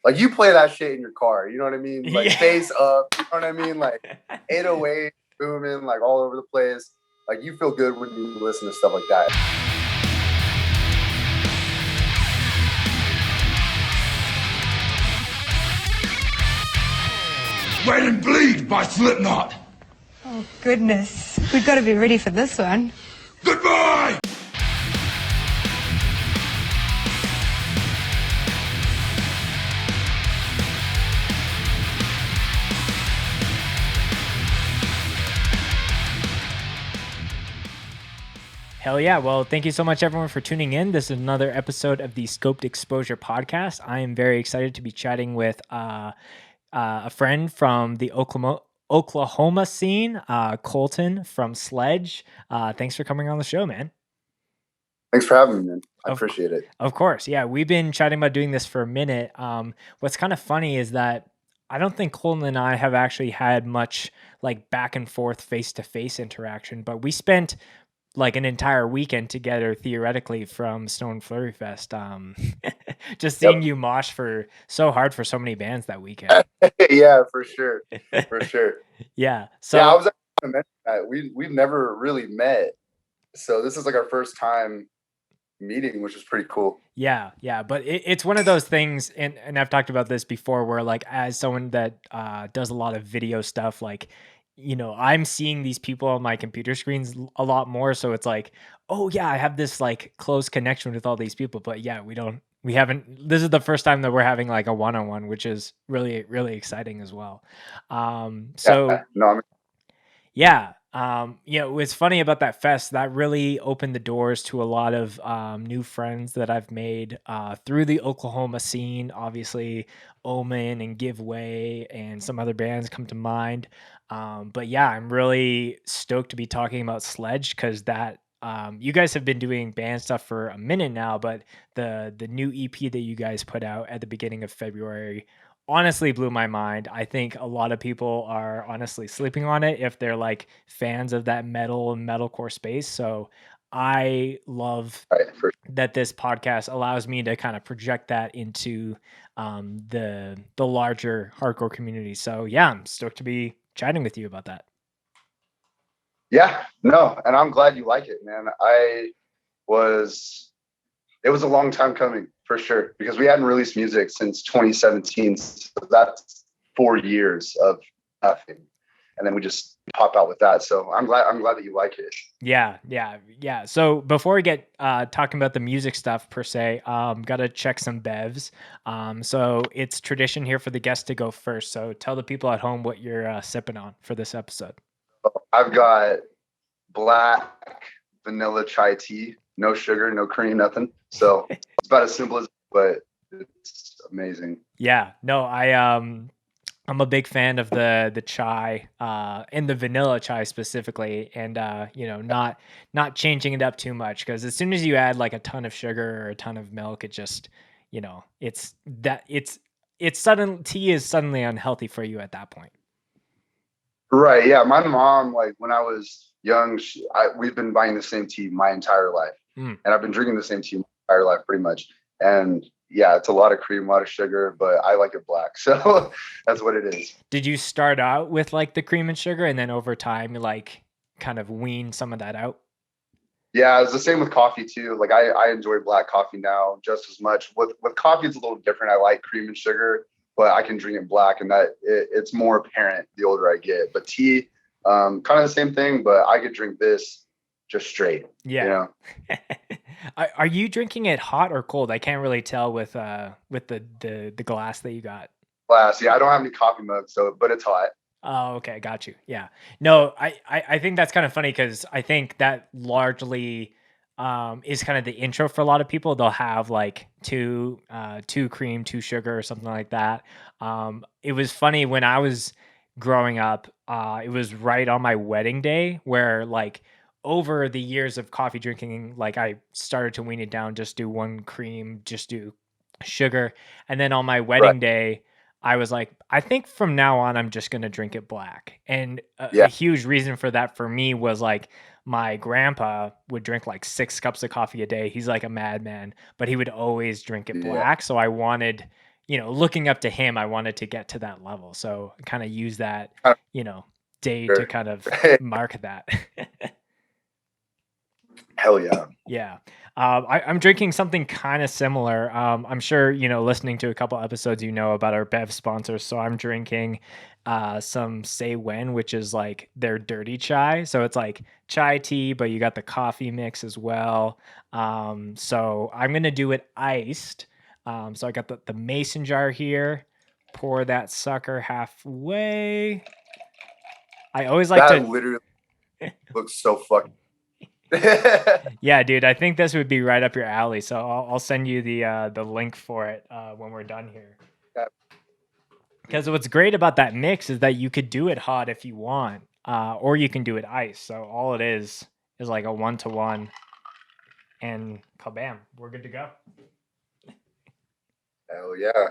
Like you play that shit in your car, you know what I mean? Like Yeah. face up, you know what I mean? Like 808 booming like all over the place. Like you feel good when you listen to stuff like that. Wait and Bleed by Slipknot. Oh, goodness. We've got to be ready for this one. Goodbye! Hell yeah. Well, thank you so much, everyone, for tuning in. This is another episode of the Scoped Exposure podcast. I am very excited to be chatting with a friend from the Oklahoma scene, Colton from SLEDGE. Thanks for coming on the show, man. Thanks for having me, man. I Of, appreciate it. of course. Yeah, we've been chatting about doing this for a minute. What's kind of funny is that I don't think Colton and I have actually had much like back and forth face-to-face interaction, but we spent like an entire weekend together theoretically from Stone Flurry Fest. Just seeing Yep. you mosh for so hard for so many bands that weekend. Yeah, for sure. For sure. Yeah. So yeah, I was So actually gonna mention that. We've never really met. So this is like our first time meeting, which is pretty cool. yeah, but it's one of those things, and I've talked about this before, where like as someone that does a lot of video stuff, like I'm seeing these people on my computer screens a lot more, so it's like, oh yeah, I have this like close connection with all these people, but yeah, we haven't. This is the first time that we're having like a one-on-one, which is really really exciting as well. So Yeah. No, I'm yeah. What's funny about that fest, that really opened the doors to a lot of new friends that I've made through the Oklahoma scene. Obviously, Omen and Give Way and some other bands come to mind. But yeah, I'm really stoked to be talking about SLEDGE because that you guys have been doing band stuff for a minute now, but the new EP that you guys put out at the beginning of February honestly blew my mind. I think a lot of people are honestly sleeping on it if they're like fans of that metal and metalcore space. So I love right, for that this podcast allows me to kind of project that into the larger hardcore community. So yeah, I'm stoked to be chatting with you about that. Yeah, no, and I'm glad you like it, man. Was it was a long time coming for sure because we hadn't released music since 2017. So that's 4 years of nothing, and then we just pop out with that. So I'm glad that you like it. Yeah. So before we get talking about the music stuff per se, gotta check some bevs. So it's tradition here for the guests to go first. So tell the people at home what you're sipping on for this episode. I've got black vanilla chai tea, no sugar, no cream, nothing. So it's about as simple as, but it's amazing. Yeah, no, I'm a big fan of the chai and the vanilla chai specifically, and not changing it up too much because as soon as you add like a ton of sugar or a ton of milk, it just it's sudden tea is suddenly unhealthy for you at that point. Right. Yeah. My mom, like when I was young, we've been buying the same tea my entire life. Mm. And I've been drinking the same tea my entire life pretty much. And yeah, it's a lot of cream, a lot of sugar, but I like it black. So that's what it is. Did you start out with like the cream and sugar and then over time you like kind of wean some of that out? Yeah, it's the same with coffee too. Like I enjoy black coffee now just as much. With coffee, it's a little different. I like cream and sugar, but I can drink it black, and it's more apparent the older I get. But tea, kind of the same thing, but I could drink this just straight. Yeah. You know? Are you drinking it hot or cold? I can't really tell with the glass that you got. Glass. Yeah, I don't have any coffee mugs, but it's hot. Oh, okay, got you. Yeah. No, I think that's kind of funny because I think that largely is kind of the intro for a lot of people. They'll have like two cream, two sugar, or something like that. It was funny when I was growing up. It was right on my wedding day where like over the years of coffee drinking, like I started to wean it down, just do one cream, just do sugar, and then on my wedding Right. day I was like, I think from now on, I'm just going to drink it black. And a Yeah. huge reason for that for me was like my grandpa would drink like 6 cups of coffee a day. He's like a madman, but he would always drink it Yeah. black. So I wanted, looking up to him, I wanted to get to that level. So kind of use that, day to kind of mark that. Hell yeah. Yeah. I'm drinking something kind of similar. I'm sure, listening to a couple episodes, about our Bev sponsors. So I'm drinking some Say When, which is like their dirty chai. So it's like chai tea, but you got the coffee mix as well. So I'm going to do it iced. So I got the mason jar here. Pour that sucker halfway. I always like That to. literally looks so fucking. Yeah, dude, I think this would be right up your alley. So I'll send you the link for it when we're done here. Yeah. Because what's great about that mix is that you could do it hot if you want, or you can do it ice. So all it is like a 1-to-1, and kabam, we're good to go. Hell yeah.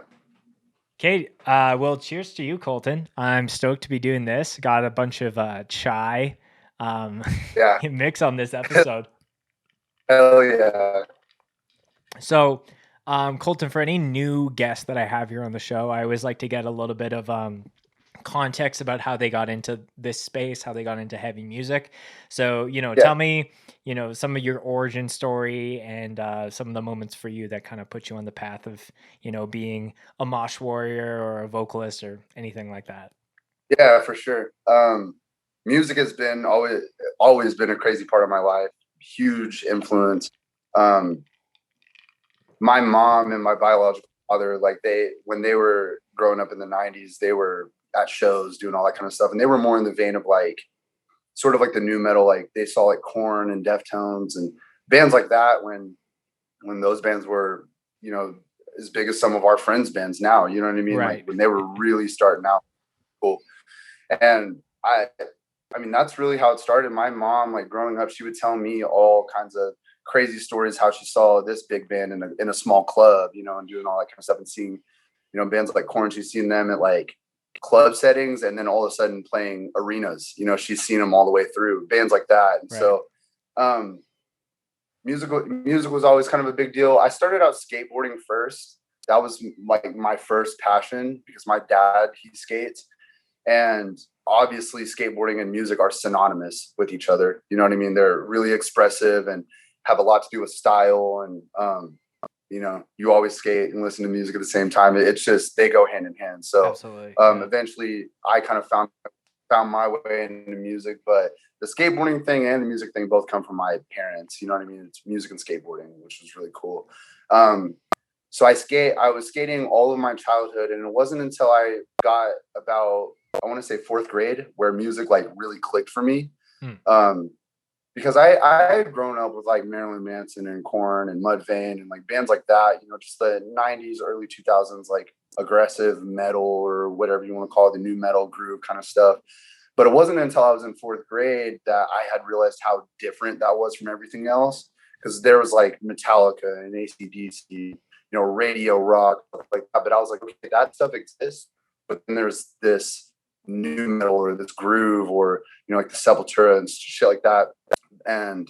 Okay, well, cheers to you, Colton. I'm stoked to be doing this. Got a bunch of chai mix on this episode. Hell yeah. So, Colton, for any new guests that I have here on the show, I always like to get a little bit of context about how they got into this space, how they got into heavy music. So, tell me, some of your origin story and some of the moments for you that kind of put you on the path of, being a mosh warrior or a vocalist or anything like that. Yeah, for sure. Music has been always been a crazy part of my life. Huge influence. My mom and my biological father, like when they were growing up in the 90s, they were at shows doing all that kind of stuff. And they were more in the vein of like, sort of like the new metal, like they saw like Korn and Deftones and bands like that when those bands were, as big as some of our friends' bands now, you know what I mean? Right. Like when they were really starting out. Cool. And I mean, that's really how it started. My mom, like growing up, she would tell me all kinds of crazy stories, how she saw this big band in a small club, and doing all that kind of stuff and seeing, bands like Korn. She's seen them at like club settings and then all of a sudden playing arenas, she's seen them all the way through, bands like that. And so music was always kind of a big deal. I started out skateboarding first. That was like my first passion because my dad, he skates. And obviously skateboarding and music are synonymous with each other. You know what I mean? They're really expressive and have a lot to do with style. And, you always skate and listen to music at the same time. It's just, they go hand in hand. So eventually I kind of found my way into music, but the skateboarding thing and the music thing both come from my parents. You know what I mean? It's music and skateboarding, which was really cool. So I was skating all of my childhood, and it wasn't until I got about, I want to say 4th grade, where music like really clicked for me. Because I had grown up with like Marilyn Manson and Korn and Mudvayne and like bands like that, just the 90s, early 2000s, like aggressive metal or whatever you want to call it, the new metal groove kind of stuff. But it wasn't until I was in 4th grade that I had realized how different that was from everything else. Because there was like Metallica and AC/DC, radio rock, like that. But I was like, okay, that stuff exists. But then there's this new metal or this groove or, like the Sepultura and shit like that. And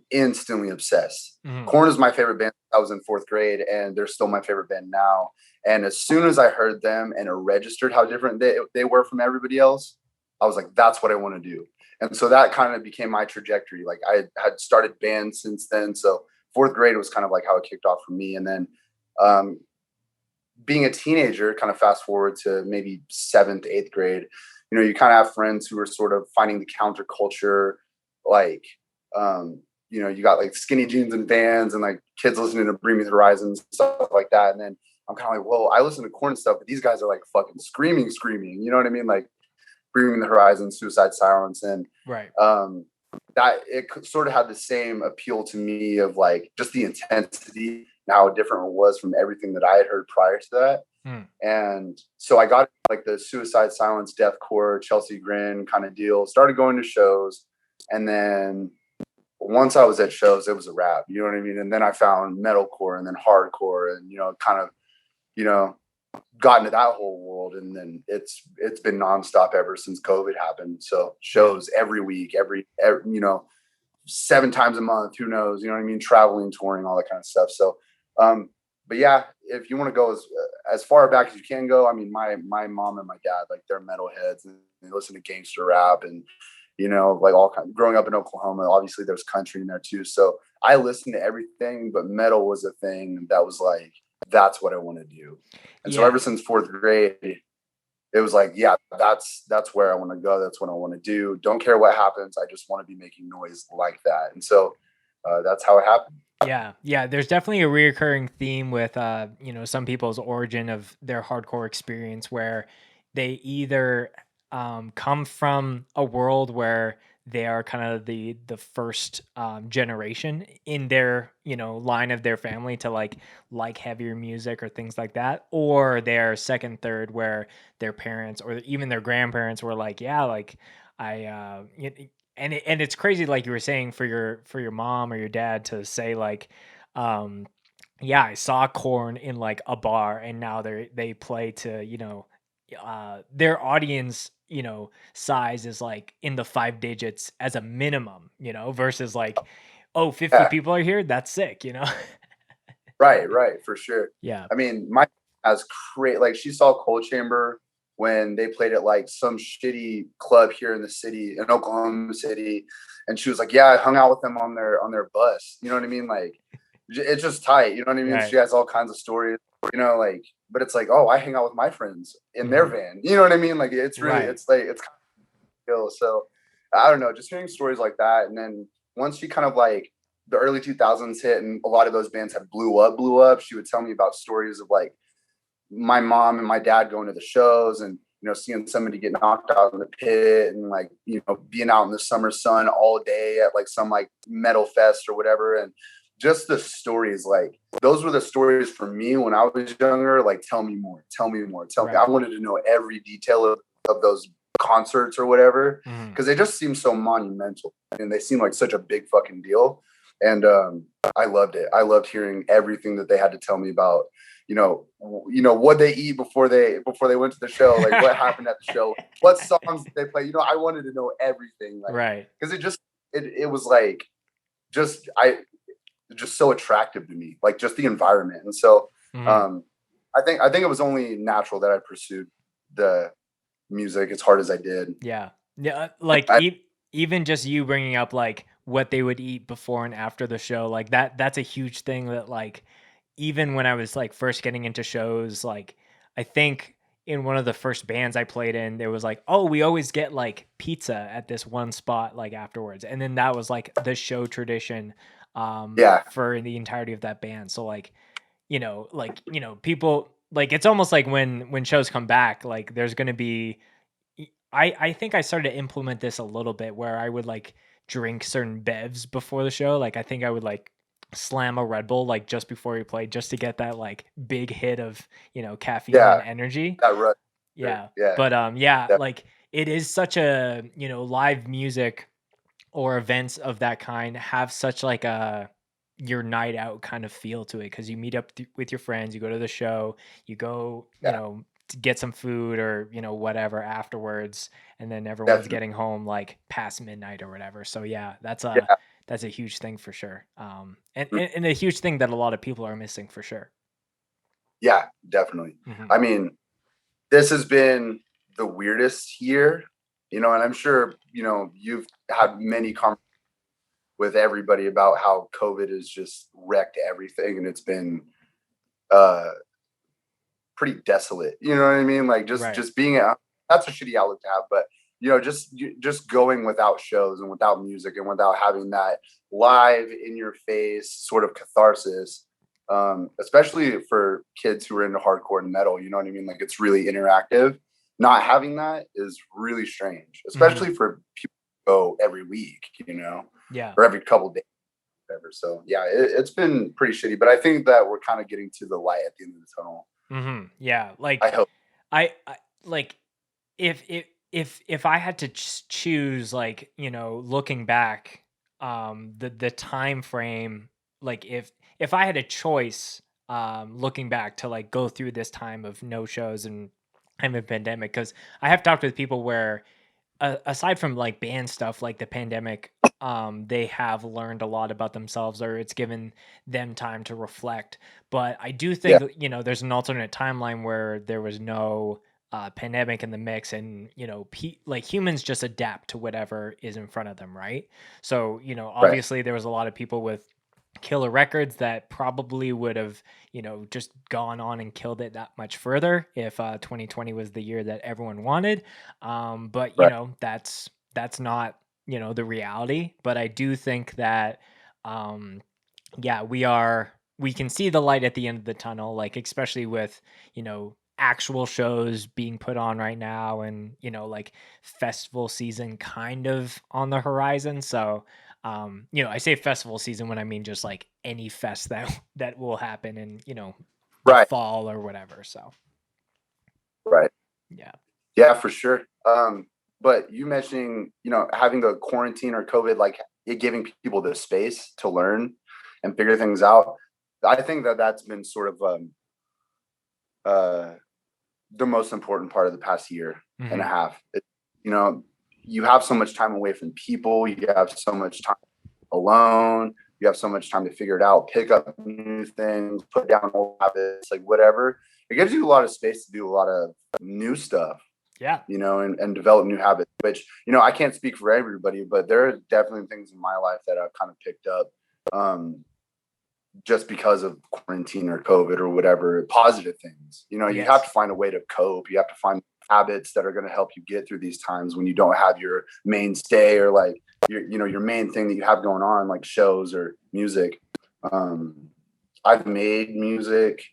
instantly obsessed. Korn is my favorite band. I was in 4th grade and they're still my favorite band now. And as soon as I heard them and it registered how different they were from everybody else, I was like, that's what I want to do. And so that kind of became my trajectory. Like I had started bands since then. So 4th grade was kind of like how it kicked off for me. And then being a teenager, kind of fast forward to maybe 7th, 8th grade, you kind of have friends who are sort of finding the counterculture, like, you got like skinny jeans and bands and like kids listening to Bring Me the Horizon, stuff like that. And then I'm kind of like, whoa, I listen to Korn stuff, but these guys are like fucking screaming. You know what I mean? Like Bring Me the Horizon, Suicide Silence. And that it sort of had the same appeal to me of like just the intensity and how different it was from everything that I had heard prior to that. And so I got like the Suicide Silence, deathcore, Chelsea Grin kind of deal, started going to shows. And then once I was at shows, it was a wrap, you know what I mean? And then I found metalcore and then hardcore and, kind of, got into that whole world. And then it's been nonstop ever since COVID happened. So shows every week, every 7 times a month, who knows, you know what I mean? Traveling, touring, all that kind of stuff. So but yeah, if you want to go as far back as you can go, I mean, my mom and my dad, like they're metalheads and they listen to gangster rap and like all kind. Growing up in Oklahoma, obviously there's country in there too. So I listened to everything, but metal was a thing that was like that's what I want to do. And so ever since fourth grade, it was like, yeah, that's where I want to go. That's what I want to do. Don't care what happens. I just want to be making noise like that. And so that's how it happened. Yeah. There's definitely a reoccurring theme with, some people's origin of their hardcore experience where they either come from a world where they are kind of the first generation in their line of their family to like heavier music or things like that, or they're second, third, where their parents or even their grandparents were like, yeah, like and it's crazy, like you were saying, for your mom or your dad to say like, yeah, I saw Corn in like a bar, and now they play to their audience size is like in the 5 digits as a minimum, versus like, oh, 50 people are here, that's sick. Right, for sure. Yeah. I mean, my has great, like she saw Cold Chamber when they played at like some shitty club here in the city, in Oklahoma City, and she was like, yeah, I hung out with them on their bus. You know what I mean? Like it's just tight. You know what I mean? Right. She has all kinds of stories, like, but it's like, oh, I hang out with my friends in their van. You know what I mean? Like it's really, it's like, it's kind of cool. So I don't know, just hearing stories like that. And then once she kind of like the early 2000s hit and a lot of those bands had blew up, she would tell me about stories of like my mom and my dad going to the shows and, seeing somebody get knocked out in the pit and like, being out in the summer sun all day at like some like metal fest or whatever. And just the stories, like those were the stories for me when I was younger. Like, tell me more. Right. I wanted to know every detail of those concerts or whatever, because they just seem so monumental and they seem like such a big fucking deal. And I loved it. I loved hearing everything that they had to tell me about, what they eat before they went to the show, like what happened at the show, what songs they play. I wanted to know everything, like, right? Because it was like just so attractive to me, like just the environment. And so I think it was only natural that I pursued the music as hard as I did. Yeah. Like even just you bringing up like what they would eat before and after the show, like that's a huge thing that like even when I was like first getting into shows, like I think in one of the first bands I played in, there was like, oh, we always get like pizza at this one spot like afterwards. And then that was like the show tradition for the entirety of that band. So like, people, like it's almost like when shows come back, like there's going to be, I think I started to implement this a little bit where I would like drink certain bevs before the show. Like I think I would like slam a Red Bull like just before we played, just to get that like big hit of caffeine and energy. Right. Yeah. But like it is such a live music or events of that kind have such like a your night out kind of feel to it, because you meet up with your friends, you go to the show, you go to get some food or whatever afterwards, and then everyone's getting home like past midnight or whatever. So that's a huge thing for sure. And a huge thing that a lot of people are missing for sure. Yeah, definitely. I mean, this has been the weirdest year, and I'm sure, you've had many conversations with everybody about how COVID has just wrecked everything. And it's been pretty desolate. You know what I mean? Like just being that's a shitty outlook to have, but just going without shows and without music and without having that live in your face sort of catharsis, especially for kids who are into hardcore and metal, you know what I mean? Like it's really interactive. Not having that is really strange, especially for people who go every week, or every couple of days, whatever. So it's been pretty shitty, but I think that we're kind of getting to the light at the end of the tunnel. Yeah, like I hope. I like if I had to choose, like looking back, the time frame, like if I had a choice, looking back to like go through this time of no shows and I'm a pandemic, because I have talked with people where aside from like band stuff, like the pandemic, they have learned a lot about themselves, or it's given them time to reflect. But I do Yeah. think, there's an alternate timeline where there was no pandemic in the mix, and like humans just adapt to whatever is in front of them, right? So Right. obviously there was a lot of people with killer records that probably would have just gone on and killed it that much further if 2020 was the year that everyone wanted. But Right. that's not the reality. But I do think that yeah, we can see the light at the end of the tunnel, like especially with actual shows being put on right now, and like festival season kind of on the horizon. So I say festival season when I mean just like any fest that that will happen in the Right. fall or whatever. So Right. yeah. Yeah, for sure. But you mentioning, having a quarantine or COVID, like it giving people the space to learn and figure things out. I think that that's been sort of uh, the most important part of the past year and a Hmm. half. You know, you have so much time away from people. You have so much time alone. You have so much time to figure it out, pick up new things, put down old habits, like whatever. It gives you a lot of space to do a lot of new stuff, Yeah. and develop new habits, which, I can't speak for everybody, but there are definitely things in my life that I've kind of picked up just because of quarantine or COVID or whatever, positive things. You have Yes. to find a way to cope. You have to find habits that are going to help you get through these times when you don't have your mainstay or like your main thing that you have going on, like shows or music. I've made music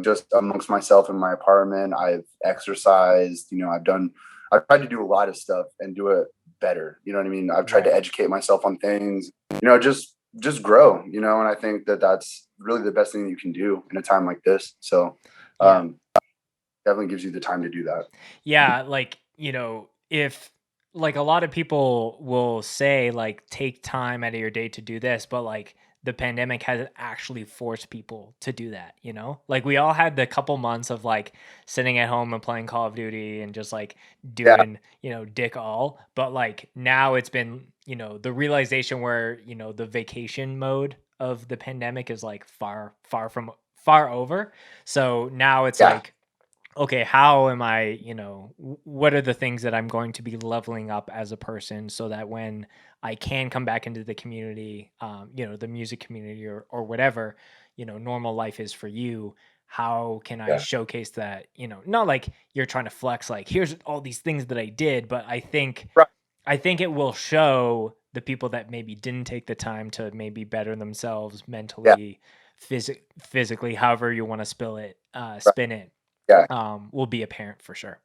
just amongst myself in my apartment. I've exercised. I've tried to do a lot of stuff and do it better. You know what I mean? I've tried to Right. educate myself on things. Just grow. And I think that that's really the best thing that you can do in a time like this. So, Yeah. um, definitely gives you the time to do that. Yeah, like, if like a lot of people will say like take time out of your day to do this, but like the pandemic has actually forced people to do that. Like we all had the couple months of like sitting at home and playing Call of Duty and just like Yeah, doing, dick all, but like now it's been, the realization where, the vacation mode of the pandemic is like far over. So now it's yeah, like, okay, how am I, what are the things that I'm going to be leveling up as a person so that when I can come back into the community, the music community or whatever, normal life is for you, how can I yeah, showcase that, not like you're trying to flex, like here's all these things that I did, but right, I think it will show the people that maybe didn't take the time to maybe better themselves yeah, mentally, physically, however you want to right, spin it, yeah, will be apparent for sure.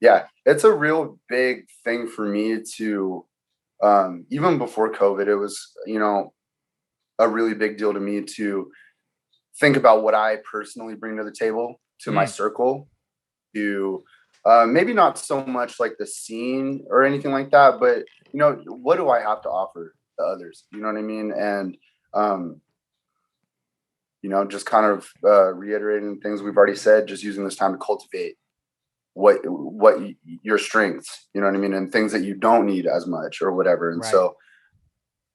yeah. It's a real big thing for me to, even before COVID, it was, a really big deal to me to think about what I personally bring to the table to my Mm, circle, to maybe not so much like the scene or anything like that, but what do I have to offer to others? You know what I mean? And um, just kind of reiterating things we've already said, just using this time to cultivate your strengths, you know what I mean, and things that you don't need as much or whatever. And right. so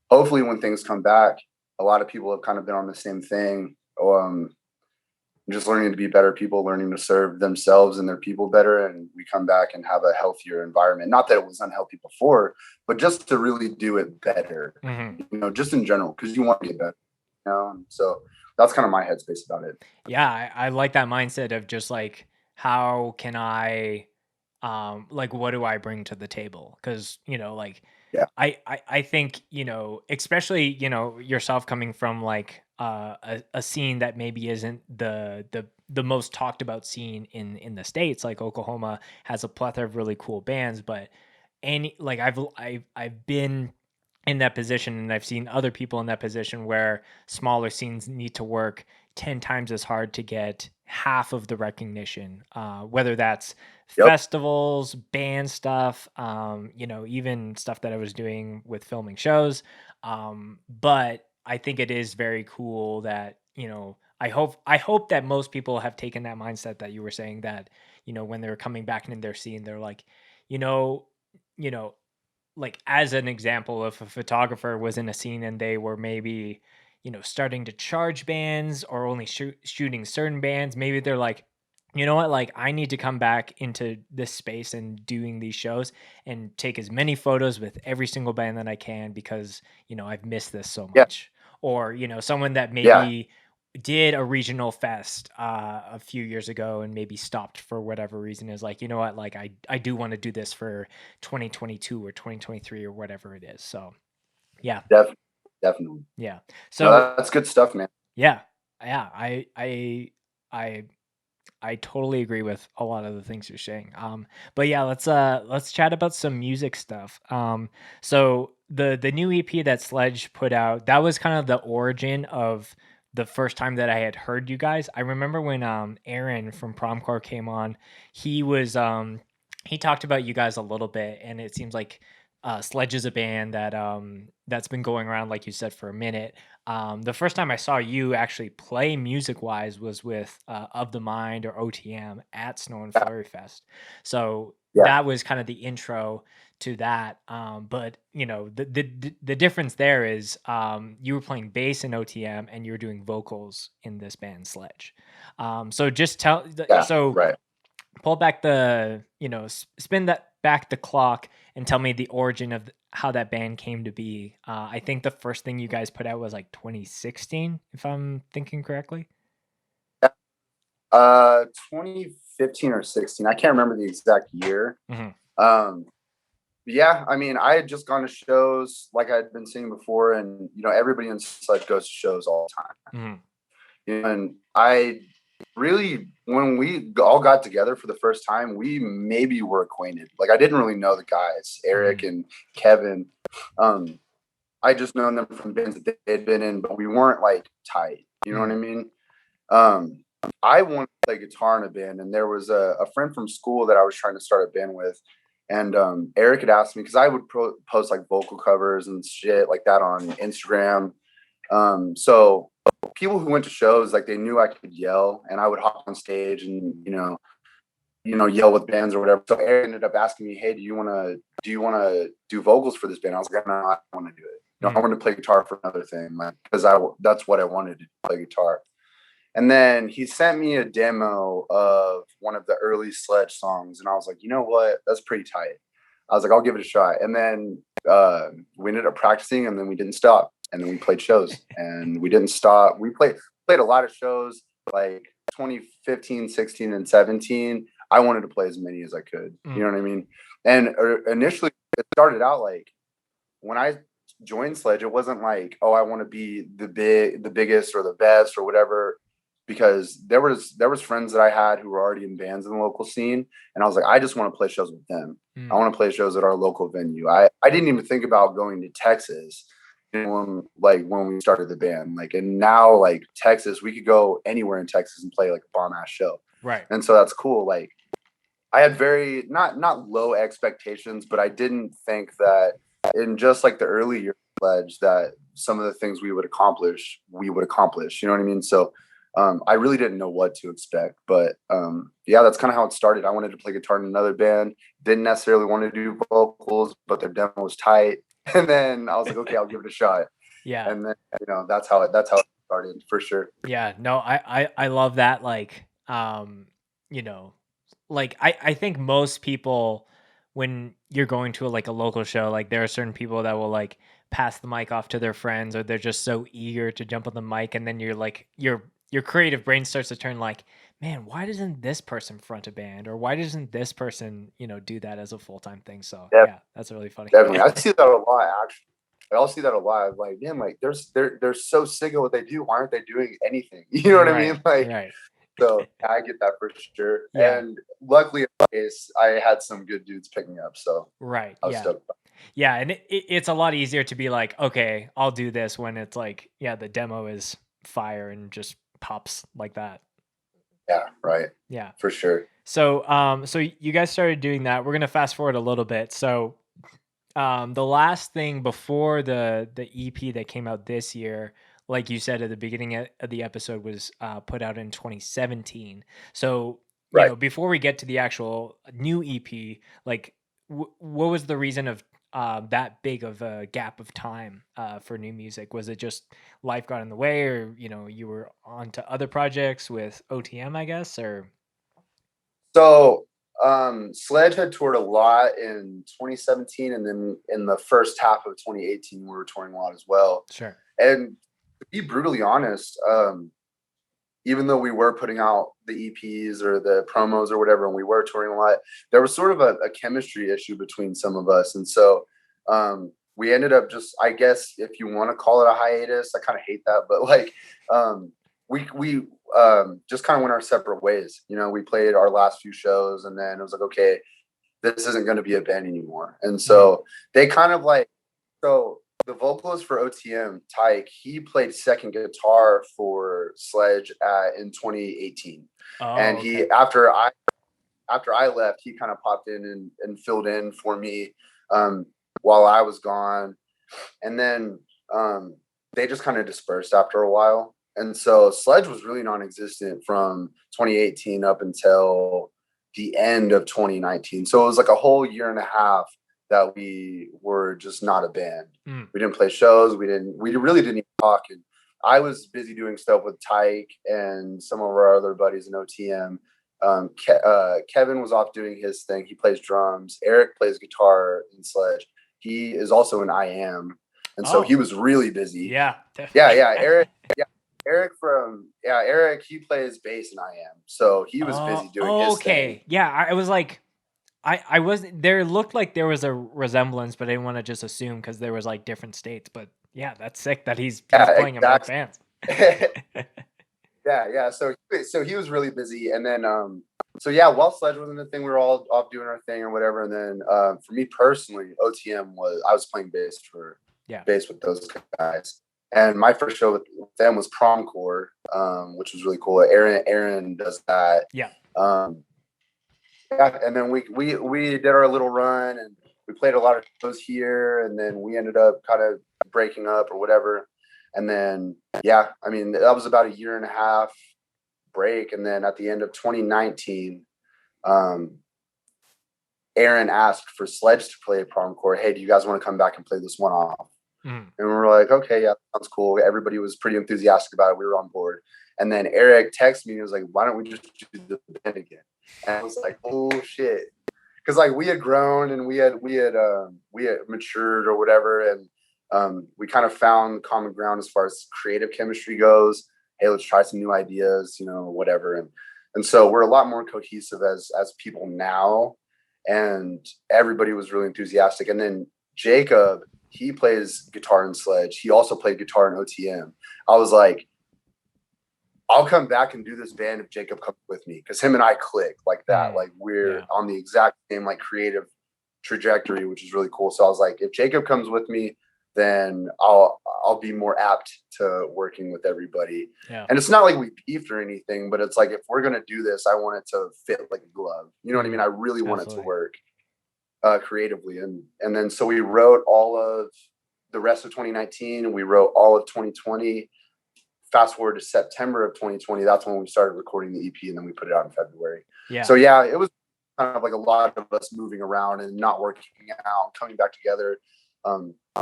hopefully when things come back, a lot of people have kind of been on the same thing. Just learning to be better people, learning to serve themselves and their people better, and we come back and have a healthier environment. Not that it was unhealthy before, but just to really do it better, Hmm. just in general, because you want to get better. So that's kind of my headspace about it. Yeah, I like that mindset of just like, how can I, like, what do I bring to the table? Because like, Yeah, I think especially yourself coming from like a scene that maybe isn't the most talked about scene in the States. Like Oklahoma has a plethora of really cool bands, but any like I've been in that position, and I've seen other people in that position where smaller scenes need to work 10 times as hard to get half of the recognition, whether that's yep, festivals, band stuff, even stuff that I was doing with filming shows. But I think it is very cool that, I hope that most people have taken that mindset that you were saying, that, when they're coming back in their scene, they're like, you know, you know, like as an example, if a photographer was in a scene and they were maybe, starting to charge bands or only shooting certain bands, maybe they're like, you know what, like I need to come back into this space and doing these shows and take as many photos with every single band that I can because, I've missed this so Yeah. much. Or, someone that Yeah. maybe did a regional fest a few years ago and maybe stopped for whatever reason is like, you know what, like I do want to do this for 2022 or 2023 or whatever it is. So yeah. Definitely. Yeah. No, So that's good stuff, man. yeah. Yeah. I totally agree with a lot of the things you're saying. But yeah, let's chat about some music stuff. So the new EP that Sledge put out, that was kind of the origin of the first time that I had heard you guys. I remember when Aaron from Promcore came on, he was he talked about you guys a little bit, and it seems like Sledge is a band that that's been going around, like you said, for a minute. The first time I saw you actually play music wise was with Of the Mind or OTM at Snow and Flurry Fest. So Yeah. that was kind of the intro to that. But the difference there is you were playing bass in OTM and you were doing vocals in this band Sledge. So just Right. pull back the, spin that back the clock and tell me the origin of how that band came to be. I think the first thing you guys put out was like 2016, if I'm thinking correctly. 2015 or 16. I can't remember the exact year. Mm-hmm. Yeah, I mean, I had just gone to shows like I'd been saying before, and everybody in Sledge goes to shows all the time. Mm-hmm. And I really, when we all got together for the first time, we maybe were acquainted. Like I didn't really know the guys, Eric and Kevin. I just known them from bands that they'd been in, but we weren't like tight. You know what I mean? I wanted to play guitar in a band, and there was a friend from school that I was trying to start a band with. And Eric had asked me, because I would post like vocal covers and shit like that on Instagram. So people who went to shows, like they knew I could yell, and I would hop on stage and yell with bands or whatever. So Eric ended up asking me, "Hey, do you want to do vocals for this band?" I was like, "No, I don't want to do it. I want to play guitar for another thing, like because that's what I wanted to play guitar." And then he sent me a demo of one of the early Sledge songs, and I was like, you know what? That's pretty tight. I was like, I'll give it a shot. And then we ended up practicing, and then we didn't stop. And then we played shows, and we didn't stop. We played a lot of shows, like 2015, 16, and 17. I wanted to play as many as I could. You know what I mean? And initially, it started out like when I joined Sledge, it wasn't like, oh, I want to be the biggest or the best or whatever. Because there was friends that I had who were already in bands in the local scene, and I was like, I just want to play shows with them. I want to play shows at our local venue. I didn't even think about going to Texas when we started the band. Like, and now like Texas, we could go anywhere in Texas and play like a bomb ass show. Right. And so that's cool. Like, I had very not low expectations, but I didn't think that in just like the early year Pledge that some of the things we would accomplish. You know what I mean? So I really didn't know what to expect, but yeah, that's kind of how it started. I wanted to play guitar in another band, didn't necessarily want to do vocals, but their demo was tight. And then I was like, okay, I'll give it a shot. Yeah. And then, that's how it started for sure. Yeah, no, I love that. Like, like I think most people, when you're going to a local show, like there are certain people that will like pass the mic off to their friends, or they're just so eager to jump on the mic, and then you're like your creative brain starts to turn like, man, why doesn't this person front a band, or why doesn't this person do that as a full-time thing? So yeah, that's really funny. Definitely, I see that a lot actually. I'll see that a lot. I'm like, man, like they're so sick of what they do. Why aren't they doing anything? You know what I mean? Like, right. So I get that for sure. Yeah. And luckily, in my case, I had some good dudes picking up. So right. I was stoked. Yeah, and it's a lot easier to be like, okay, I'll do this when it's like, yeah, the demo is fire and just pops like that. Yeah, right. Yeah, for sure. So so you guys started doing that. We're gonna fast forward a little bit. So the last thing before the EP that came out this year, like you said at the beginning of the episode, was put out in 2017. So before we get to the actual new EP, like what was the reason of that big of a gap of time for new music? Was it just life got in the way, or you were on to other projects with OTM, I guess, or? So Sledge had toured a lot in 2017, and then in the first half of 2018 we were touring a lot as well. Sure. And to be brutally honest, even though we were putting out the EPs or the promos or whatever, and we were touring a lot, there was sort of a chemistry issue between some of us. And so we ended up just, I guess, if you want to call it a hiatus, I kind of hate that, but like we just kind of went our separate ways. We played our last few shows, and then it was like, okay, this isn't going to be a band anymore. And so they kind of like, so the vocalist for OTM, Tyke, he played second guitar for Sledge in 2018. And he, Okay. after I left, he kind of popped in and filled in for me while I was gone. And then they just kind of dispersed after a while. And so Sledge was really non-existent from 2018 up until the end of 2019. So it was like a whole year and a half that we were just not a band. We didn't play shows. We really didn't even talk. And I was busy doing stuff with Tyke and some of our other buddies in OTM. Kevin was off doing his thing. He plays drums. Eric plays guitar in Sledge. He is also in I Am. And so he was really busy. Yeah, definitely. Eric, he plays bass in I Am. So he was busy doing his thing. Yeah, I was like, I wasn't there. Looked like there was a resemblance, but I didn't want to just assume because there was like different states. But yeah, that's sick that he's playing in both bands. Yeah. So he was really busy, and then while Sledge wasn't a thing, we were all off doing our thing or whatever. And then for me personally, OTM I was playing bass with those guys. And my first show with them was Promcore, which was really cool. Aaron does that. Yeah. And then we did our little run, and we played a lot of shows here, and then we ended up kind of breaking up or whatever. And then that was about a year and a half break. And then at the end of 2019, Aaron asked for Sledge to play Promcore. Hey, do you guys want to come back and play this one off? And we were like, okay, yeah, sounds cool. Everybody was pretty enthusiastic about it. We were on board. And then Eric texted me and was like, why don't we just do the band again? And I was like, oh shit. Cause like we had grown and we had matured or whatever. And we kind of found common ground as far as creative chemistry goes. Hey, let's try some new ideas, whatever. And so we're a lot more cohesive as people now. And everybody was really enthusiastic. And then Jacob, he plays guitar in Sledge. He also played guitar in OTM. I was like, I'll come back and do this band if Jacob comes with me, because him and I click like that. Like we're on the exact same like creative trajectory, which is really cool. So I was like, if Jacob comes with me, then I'll be more apt to working with everybody. Yeah. And it's not like we beefed or anything, but it's like, if we're gonna do this, I want it to fit like a glove. You know what I mean? I really want it to work creatively. And then so we wrote all of the rest of 2019, and we wrote all of 2020. Fast forward to September of 2020, that's when we started recording the EP, and then we put it out in February. Yeah. So yeah, it was kind of like a lot of us moving around and not working out, coming back together.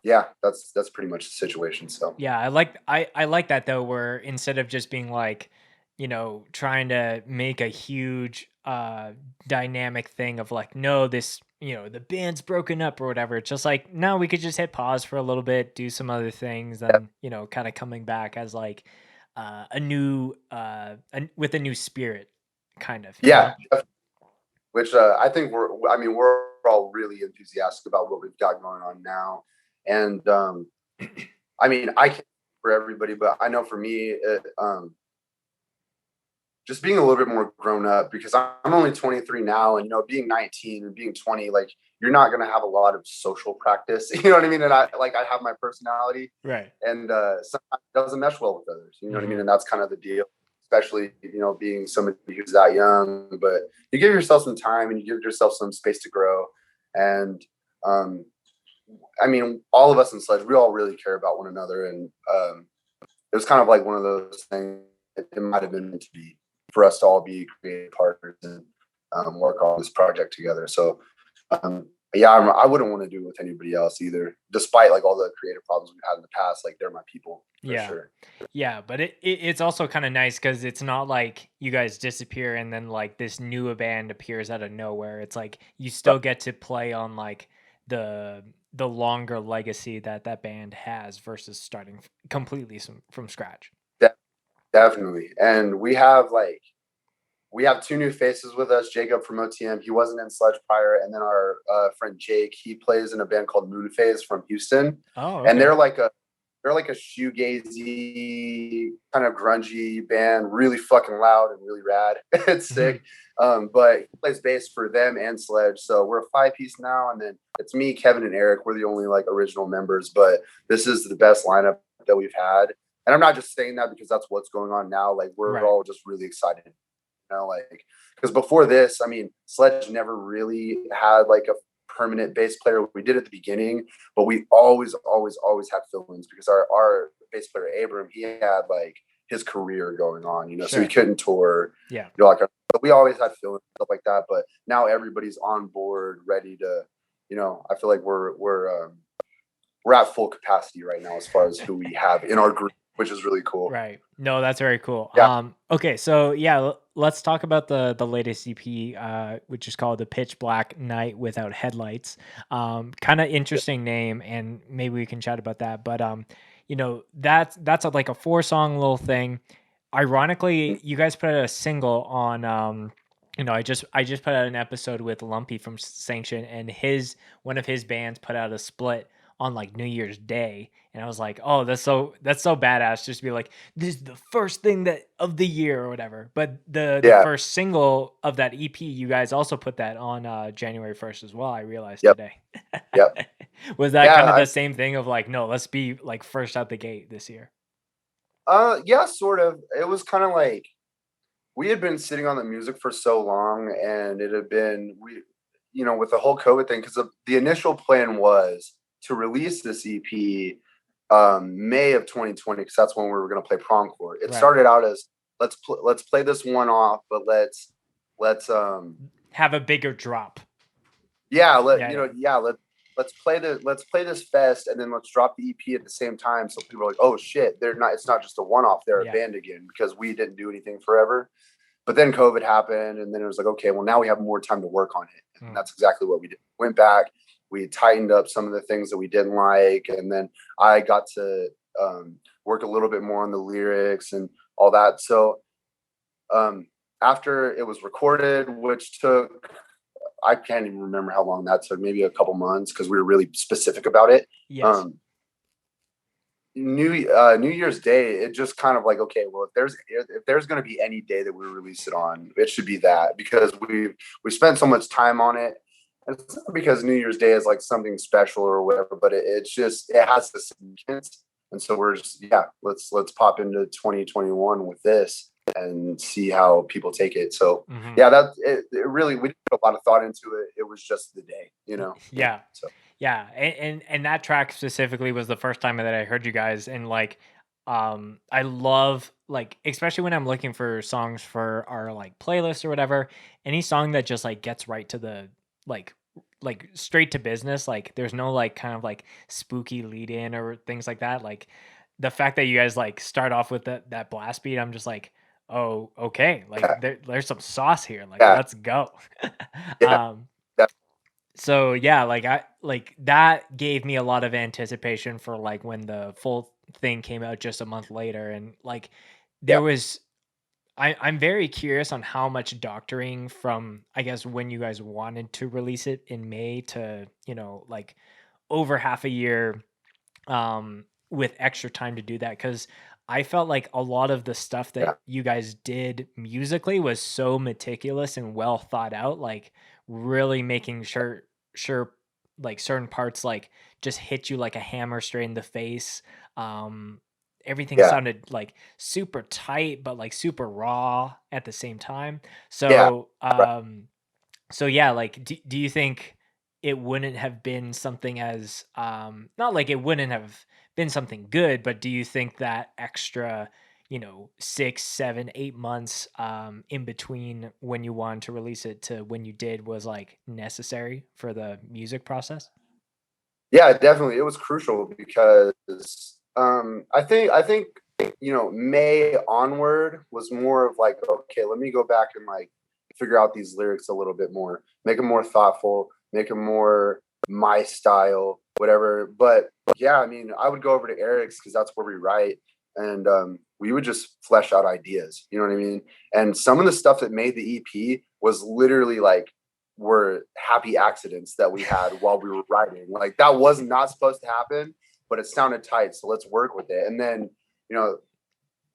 That's pretty much the situation. So yeah, I like that though, where instead of just being like, trying to make a huge dynamic thing of like, no, this, the band's broken up or whatever. It's just like, no, we could just hit pause for a little bit, do some other things, and kind of coming back as like a new with a new spirit, kind of. Which I think we're all really enthusiastic about what we've got going on now. And I can't for everybody, but I know for me, just being a little bit more grown up, because I'm only 23 now, and being 19 and being 20, like you're not going to have a lot of social practice, you know what I mean? And I have my personality, right? And sometimes it doesn't mesh well with others, you know what I mean? And that's kind of the deal, especially being somebody who's that young. But you give yourself some time, and you give yourself some space to grow. And all of us in Sledge, we all really care about one another, and it was kind of like one of those things. It might have been meant to be, for us to all be creative partners and work on this project together. So yeah, I wouldn't want to do it with anybody else either. Despite like all the creative problems we've had in the past, like they're my people for Yeah. sure. Yeah, but it's also kind of nice because it's not like you guys disappear and then like this new band appears out of nowhere. It's like you still get to play on like the the longer legacy that that band has versus starting completely from scratch. Definitely. And we have two new faces with us. Jacob from OTM, he wasn't in Sledge prior, and then our friend Jake, he plays in a band called Moonphase from Houston. Oh, okay. And they're like a shoegazy kind of grungy band, really fucking loud and really rad. It's sick. But he plays bass for them and Sledge. So we're a 5-piece now, and then it's me, Kevin, and Eric. We're the only like original members, but this is the best lineup that we've had. And I'm not just saying that because that's what's going on now. Like we're Right. all just really excited, like because before this, I mean, Sledge never really had like a permanent bass player. We did at the beginning, but we always had fill-ins because our bass player Abram, he had like his career going on, so Sure. he couldn't tour. Yeah. Like but we always had fill-ins, stuff like that. But now everybody's on board, ready to, I feel like we're at full capacity right now as far as who we have in our group, which is really cool. Right. No, that's very cool. Yeah. Okay, so yeah, let's talk about the latest EP, which is called The Pitch Black Night Without Headlights. Kind of interesting name, and maybe we can chat about that. But that's like a 4-song little thing. Ironically, you guys put out a single on I just put out an episode with Lumpy from Sanction, and one of his bands put out a split on like New Year's Day, and I was like, oh, that's so badass, just to be like, this is the first thing that of the year or whatever. But the first single of that EP, you guys also put that on January 1st as well, I realized today. Yep. Was that kind of the same thing of like, no, let's be like first out the gate this year? Yeah, sort of. It was kind of like we had been sitting on the music for so long, and it had been with the whole COVID thing, because the initial plan was to release this EP May of 2020, because that's when we were going to play Promcore. It started out as let's play this one off, but let's have a bigger drop. Let's play this fest, and then let's drop the EP at the same time, so people are like, oh shit, it's not just a one-off, they're a band again, because we didn't do anything forever. But then COVID happened, and then it was like, okay, well, now we have more time to work on it. And that's exactly what we did. Went back, we tightened up some of the things that we didn't like, and then I got to work a little bit more on the lyrics and all that. So after it was recorded, which took, I can't even remember how long that took, maybe a couple months, because we were really specific about it. Yes. New Year's Day, it just kind of like, okay, well, if there's going to be any day that we release it on, it should be that, because we spent so much time on it. And it's not because New Year's Day is like something special or whatever, but it has the significance. And so we're just, let's pop into 2021 with this and see how people take it. So it really, we didn't put a lot of thought into it. It was just the day, Yeah. So. Yeah, and that track specifically was the first time that I heard you guys, and like, I love, like, especially when I'm looking for songs for our like playlist or whatever, any song that just like gets right to the like straight to business, like there's no like kind of like spooky lead in or things like that. Like the fact that you guys like start off with that blast beat, I'm just like, oh, okay, like there's some sauce here, like let's go. So yeah, like that gave me a lot of anticipation for like when the full thing came out just a month later, and like there was, I'm very curious on how much doctoring from, I guess, when you guys wanted to release it in May to, like over half a year, with extra time to do that, because I felt like a lot of the stuff that you guys did musically was so meticulous and well thought out, like really making sure like certain parts like just hit you like a hammer straight in the face. Everything sounded like super tight, but like super raw at the same time. So, like, do you think it wouldn't have been something as, not like it wouldn't have been something good, but do you think that extra 6, 7, 8 months in between when you wanted to release it to when you did was like necessary for the music process? Yeah, definitely. It was crucial because I think May onward was more of like, okay, let me go back and like figure out these lyrics a little bit more, make them more thoughtful, make them more my style, whatever. But yeah, I mean, I would go over to Eric's because that's where we write, and we would just flesh out ideas. You know what I mean? And some of the stuff that made the EP was literally like were happy accidents that we had while we were writing. Like that was not supposed to happen, but it sounded tight, so let's work with it. And then you know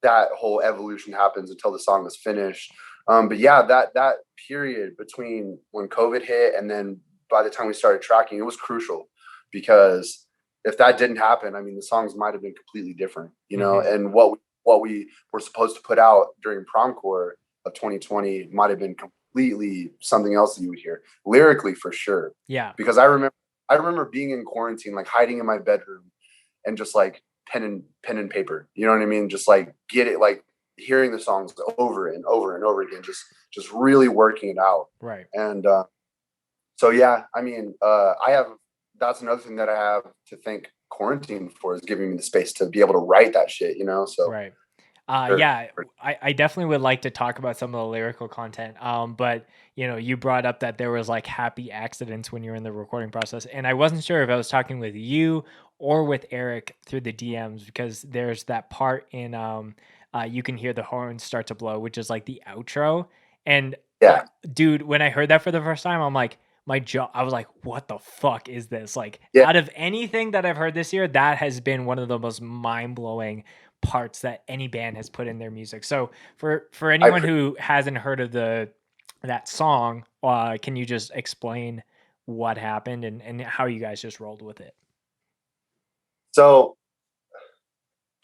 that whole evolution happens until the song is finished. But yeah, that period between when COVID hit and then by the time we started tracking, it was crucial because if that didn't happen, I mean, the songs might have been completely different, and what we were supposed to put out during Promcore of 2020 might have been completely something else that you would hear lyrically for sure. Yeah. Because I remember being in quarantine, like hiding in my bedroom and just like pen and paper. You know what I mean? Just like get it, like hearing the songs over and over and over again, just really working it out. Right. And so yeah, I mean, that's another thing that I have to thank quarantine for is giving me the space to be able to write that shit. So Right. sure. Yeah, I definitely would like to talk about some of the lyrical content. But you brought up that there was like happy accidents when you were in the recording process, and I wasn't sure if I was talking with you or with Eric through the DMs because there's that part in you can hear the horns start to blow, which is like the outro. And Yeah. dude, when I heard that for the first time, I'm like, my jaw, I was like, what the fuck is this? Like, Yeah. out of anything that I've heard this year, that has been one of the most mind blowing parts that any band has put in their music. So for anyone who hasn't heard of that song, can you just explain what happened and how you guys just rolled with it? So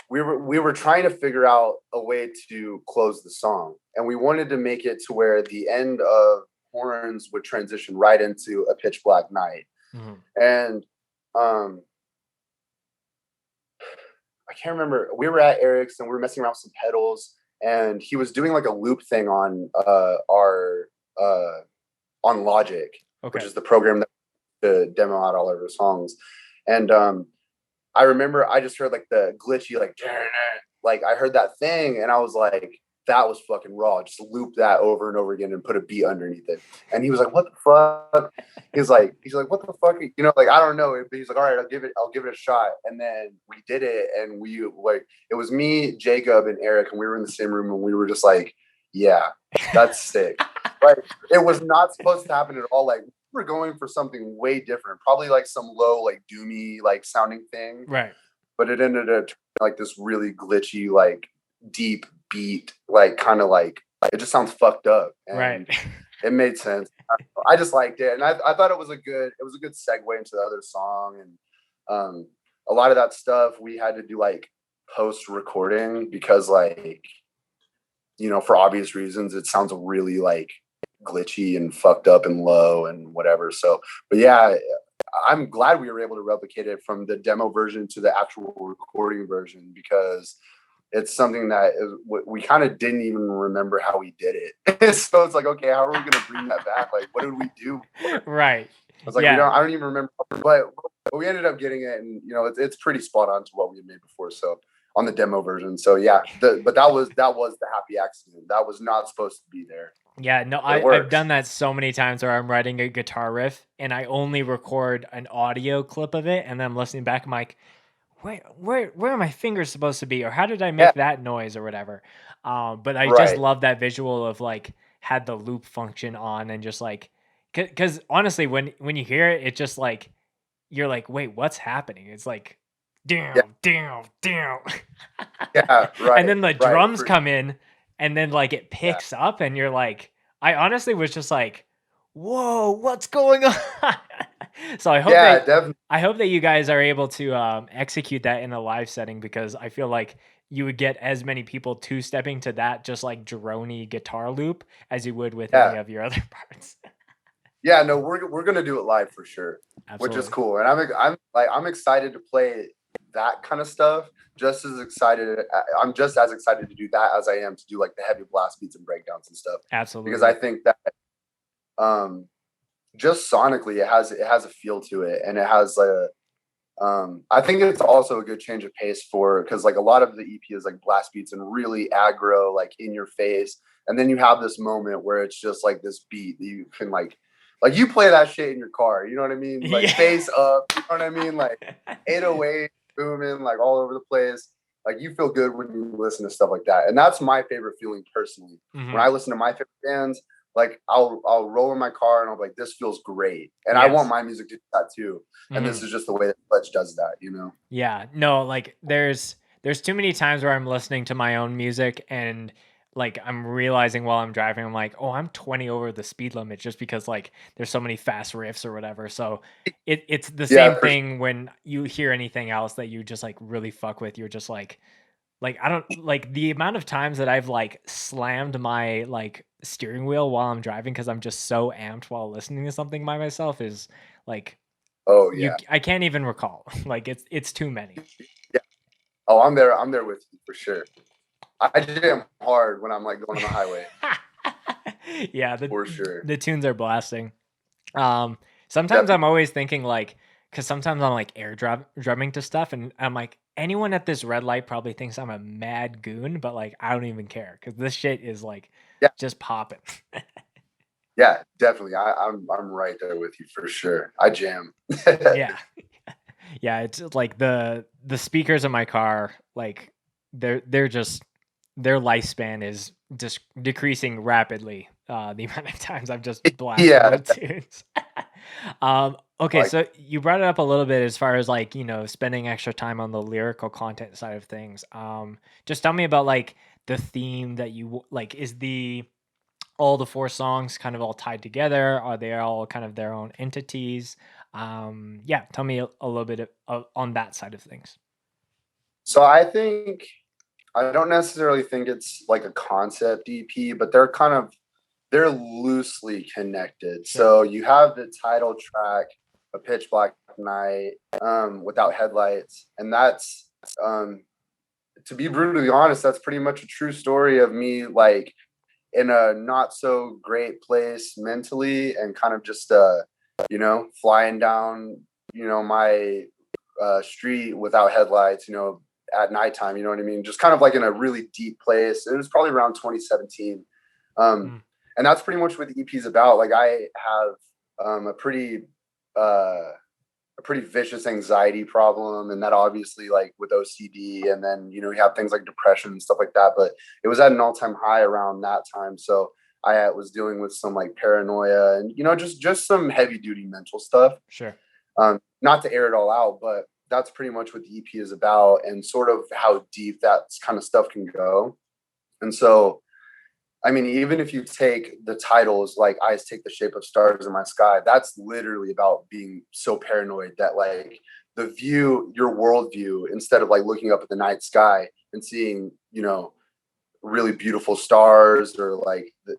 we were trying to figure out a way to close the song, and we wanted to make it to where the end of horns would transition right into a pitch black night. Mm-hmm. And I can't remember. We were at Eric's and we were messing around with some pedals, and he was doing like a loop thing on our on Logic, Okay. which is the program that to demo out all of our songs. And I remember I just heard like the glitchy like I heard that thing and I was like, that was fucking raw. Just loop that over and over again and put a beat underneath it. And he was like, what the fuck? He's like, what the fuck? Like, I don't know. But he's like, all right, I'll give it a shot. And then we did it. And we like, it was me, Jacob, and Eric, and we were in the same room and we were just like, yeah, that's sick. Like, it was not supposed to happen at all. Like, we were going for something way different, probably like some low, like doomy, like sounding thing. Right. But it ended up like this really glitchy, like deep beat, like kind of like it just sounds fucked up. And right. It made sense. I just liked it, and I thought it was a good segue into the other song. And a lot of that stuff we had to do like post recording because like for obvious reasons it sounds really like glitchy and fucked up and low and whatever. So but yeah, I'm glad we were able to replicate it from the demo version to the actual recording version because it's something that we kind of didn't even remember how we did it. So it's like, okay, how are we going to bring that back? Like, what did we do? Right. I was like, I don't even remember, but we ended up getting it, and it's pretty spot on to what we had made before. So on the demo version. So yeah, but that was the happy accident. That was not supposed to be there. Yeah, no, I've done that so many times where I'm writing a guitar riff and I only record an audio clip of it, and then I'm listening back. I'm like, where are my fingers supposed to be, or how did I make that noise or whatever? But I just love that visual of like had the loop function on and just like, because honestly, when you hear it, it just like you're like, wait, what's happening? It's like, damn. Yeah, right. And then the drums come in, and then like it picks up, and you're like, I honestly was just like, whoa, what's going on? So I hope that you guys are able to execute that in a live setting, because I feel like you would get as many people two-stepping to that just like droney guitar loop as you would with any of your other parts. Yeah, no, we're gonna do it live for sure. Absolutely. Which is cool, and I'm excited to play that kind of stuff, just as excited. I'm just as excited to do that as I am to do like the heavy blast beats and breakdowns and stuff. Absolutely. Because I think that just sonically it has a feel to it, and it has a I think it's also a good change of pace for, because like a lot of the EP is like blast beats and really aggro, like in your face, and then you have this moment where it's just like this beat that you can like you play that shit in your car, you know what I mean? Like face up, you know what I mean? Like 808 booming like all over the place. Like you feel good when you listen to stuff like that, and that's my favorite feeling personally. When I listen to my favorite bands, like I'll roll in my car and I'll be like, this feels great. And I want my music to do that too. And this is just the way that SLEDGE does that, you know? Yeah, no, like there's too many times where I'm listening to my own music and like I'm realizing while I'm driving, I'm like, oh, I'm 20 over the speed limit just because like there's so many fast riffs or whatever. So it's the same thing when you hear anything else that you just like really fuck with. You're just like I don't like the amount of times that I've like slammed my like steering wheel while I'm driving because I'm just so amped while listening to something by myself is like, oh yeah, I can't even recall. Like it's too many. Yeah. Oh, I'm there with you for sure. I jam hard when I'm like going on the highway. Yeah, for sure. The tunes are blasting. Sometimes Definitely. I'm always thinking like, because sometimes I'm like drumming to stuff, and I'm like, anyone at this red light probably thinks I'm a mad goon, but like I don't even care because this shit is like just popping. Yeah, definitely. I'm right there with you for sure. I jam. Yeah. It's like the speakers in my car, like they're just their lifespan is just decreasing rapidly. The amount of times I've just blasted my tunes. Okay, so you brought it up a little bit as far as like, you know, spending extra time on the lyrical content side of things. Just tell me about like the theme that you like. Is all the 4 songs kind of all tied together? Are they all kind of their own entities? Tell me a little bit on that side of things. So I don't necessarily think it's like a concept EP, but they're loosely connected. Sure. So you have the title track, A Pitch Black Night, Without Headlights. And that's, to be brutally honest, that's pretty much a true story of me, like in a not so great place mentally and kind of just, you know, flying down, you know, my street without headlights, you know, at nighttime, you know what I mean? Just kind of like in a really deep place. It was probably around 2017. And that's pretty much what the EP is about. Like I have a pretty vicious anxiety problem, and that obviously like with OCD, and then, you know, you have things like depression and stuff like that, but it was at an all-time high around that time. So I was dealing with some like paranoia and, you know, just some heavy duty mental stuff. Sure. Not to air it all out, but that's pretty much what the EP is about, and sort of how deep that kind of stuff can go. And so, I mean, even if you take the titles like Eyes Take the Shape of Stars in My Sky, that's literally about being so paranoid that like your worldview, instead of like looking up at the night sky and seeing, you know, really beautiful stars or like the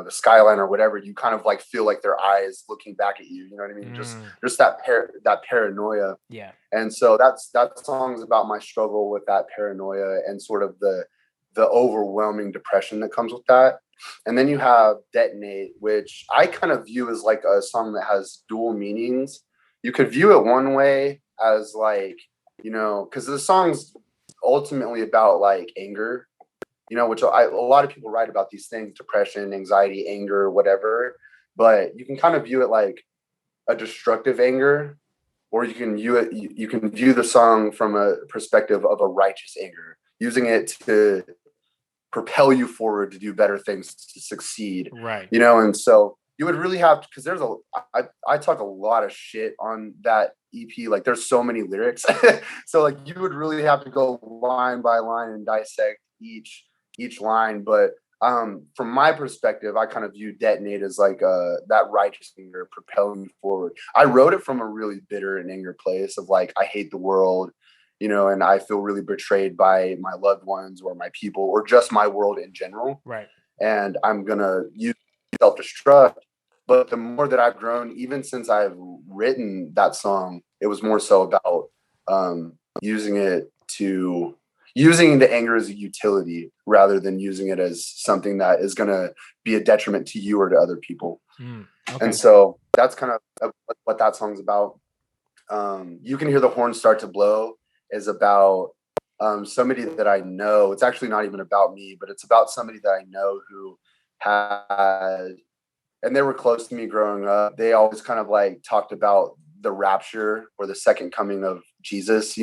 skyline or whatever, you kind of like feel like their eyes looking back at you, you know what I mean? Just that paranoia. Yeah. And so that song's about my struggle with that paranoia and sort of the overwhelming depression that comes with that. And then you have Detonate, which I kind of view as like a song that has dual meanings. You could view it one way as like, you know, because the song's ultimately about like anger, you know, which a lot of people write about these things: depression, anxiety, anger, whatever. But you can kind of view it like a destructive anger, or you can view the song from a perspective of a righteous anger, using it to propel you forward to do better things, to succeed. Right. You know, and so you would really have to, because I talk a lot of shit on that EP. Like there's so many lyrics. So like you would really have to go line by line and dissect each line. But from my perspective, I kind of view Detonate as like that righteous anger propelling me forward. I wrote it from a really bitter and angry place of like, I hate the world, you know, and I feel really betrayed by my loved ones or my people or just my world in general. Right. And I'm going to use self-destruct. But the more that I've grown, even since I've written that song, it was more so about using the anger as a utility rather than using it as something that is going to be a detriment to you or to other people. Okay. And so that's kind of what that song's about. You Can Hear the Horn Start to Blow is about somebody that I know. It's actually not even about me, but it's about somebody that I know who had, and they were close to me growing up. They always kind of like talked about the rapture or the second coming of Jesus,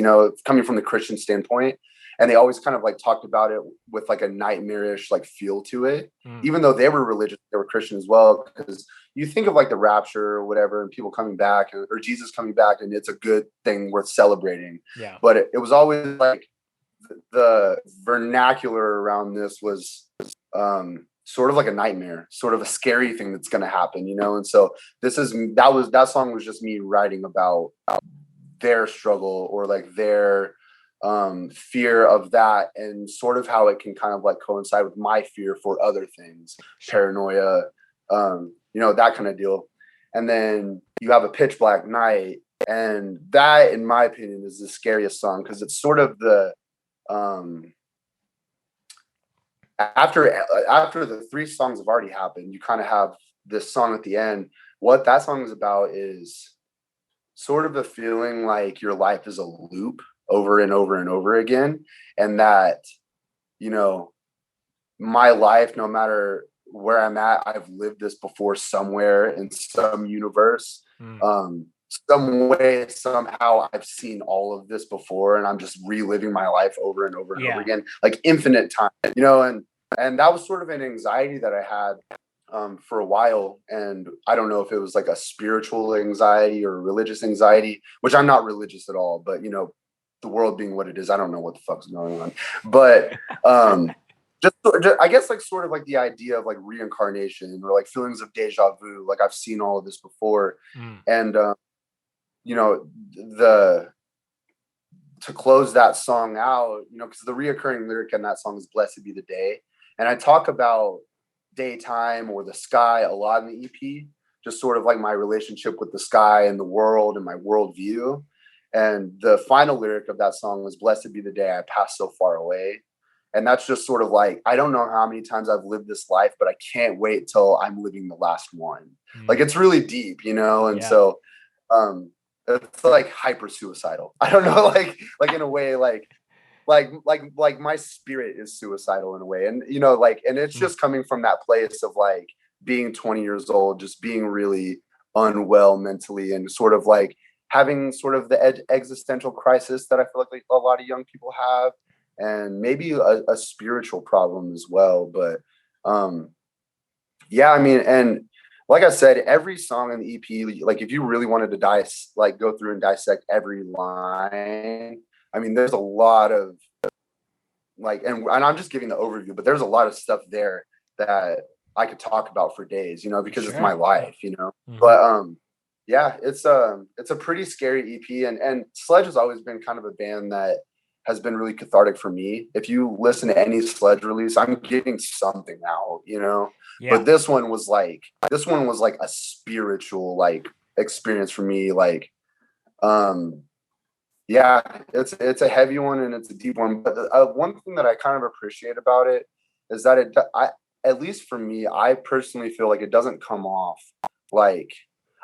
coming from the Christian standpoint. And they always kind of like talked about it with like a nightmarish like feel to it, even though they were religious, they were Christian as well. Because you think of like the rapture or whatever, and people coming back or Jesus coming back, and it's a good thing worth celebrating. Yeah. But it was always like the vernacular around this was sort of like a nightmare, sort of a scary thing that's going to happen, And so that song was just me writing about their struggle or like their fear of that, and sort of how it can kind of like coincide with my fear for other things, paranoia, that kind of deal. And then you have A Pitch Black Night, and that, in my opinion, is the scariest song because it's sort of the after the three songs have already happened, you kind of have this song at the end. What that song is about is sort of a feeling like your life is a loop over and over and over again. And that, my life, no matter where I'm at, I've lived this before somewhere in some universe. Some way, somehow I've seen all of this before, and I'm just reliving my life over and over and over again, like infinite time, and that was sort of an anxiety that I had for a while. And I don't know if it was like a spiritual anxiety or a religious anxiety, which I'm not religious at all, but the world being what it is, I don't know what the fuck's going on. But just I guess like sort of like the idea of like reincarnation or like feelings of deja vu, like I've seen all of this before. And to close that song out, because the reoccurring lyric in that song is "Blessed be the day," and I talk about daytime or the sky a lot in the EP, just sort of like my relationship with the sky and the world and my worldview. And the final lyric of that song was "Blessed be the day I passed so far away." And that's just sort of like, I don't know how many times I've lived this life, but I can't wait till I'm living the last one. Like, it's really deep, And so it's like hyper suicidal. I don't know, like in a way, like my spirit is suicidal in a way. And, and it's just coming from that place of like being 20 years old, just being really unwell mentally, and sort of like having sort of the existential crisis that I feel like a lot of young people have, and maybe a spiritual problem as well. But I mean, and like I said, every song in the EP, like if you really wanted to go through and dissect every line, I mean, there's a lot of like, and I'm just giving the overview, but there's a lot of stuff there that I could talk about for days, because it's my life, But it's a pretty scary EP, and Sledge has always been kind of a band that has been really cathartic for me. If you listen to any Sledge release, I'm getting something out, But this one was like a spiritual like experience for me. Like, it's a heavy one and it's a deep one. But one thing that I kind of appreciate about it is that at least for me, I personally feel like it doesn't come off like.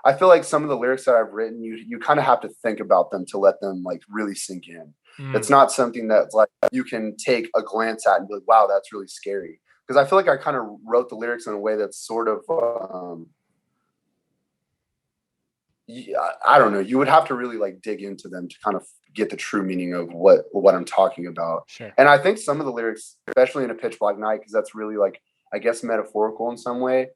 I feel like some of the lyrics that I've written, you kind of have to think about them to let them like really sink in. It's not something that's like you can take a glance at and be like, wow, that's really scary. Because I feel like I kind of wrote the lyrics in a way that's sort of, I don't know. You would have to really like dig into them to kind of get the true meaning of what I'm talking about. Sure. And I think some of the lyrics, especially in A Pitch Black Night, because that's really like, I guess, metaphorical in some way.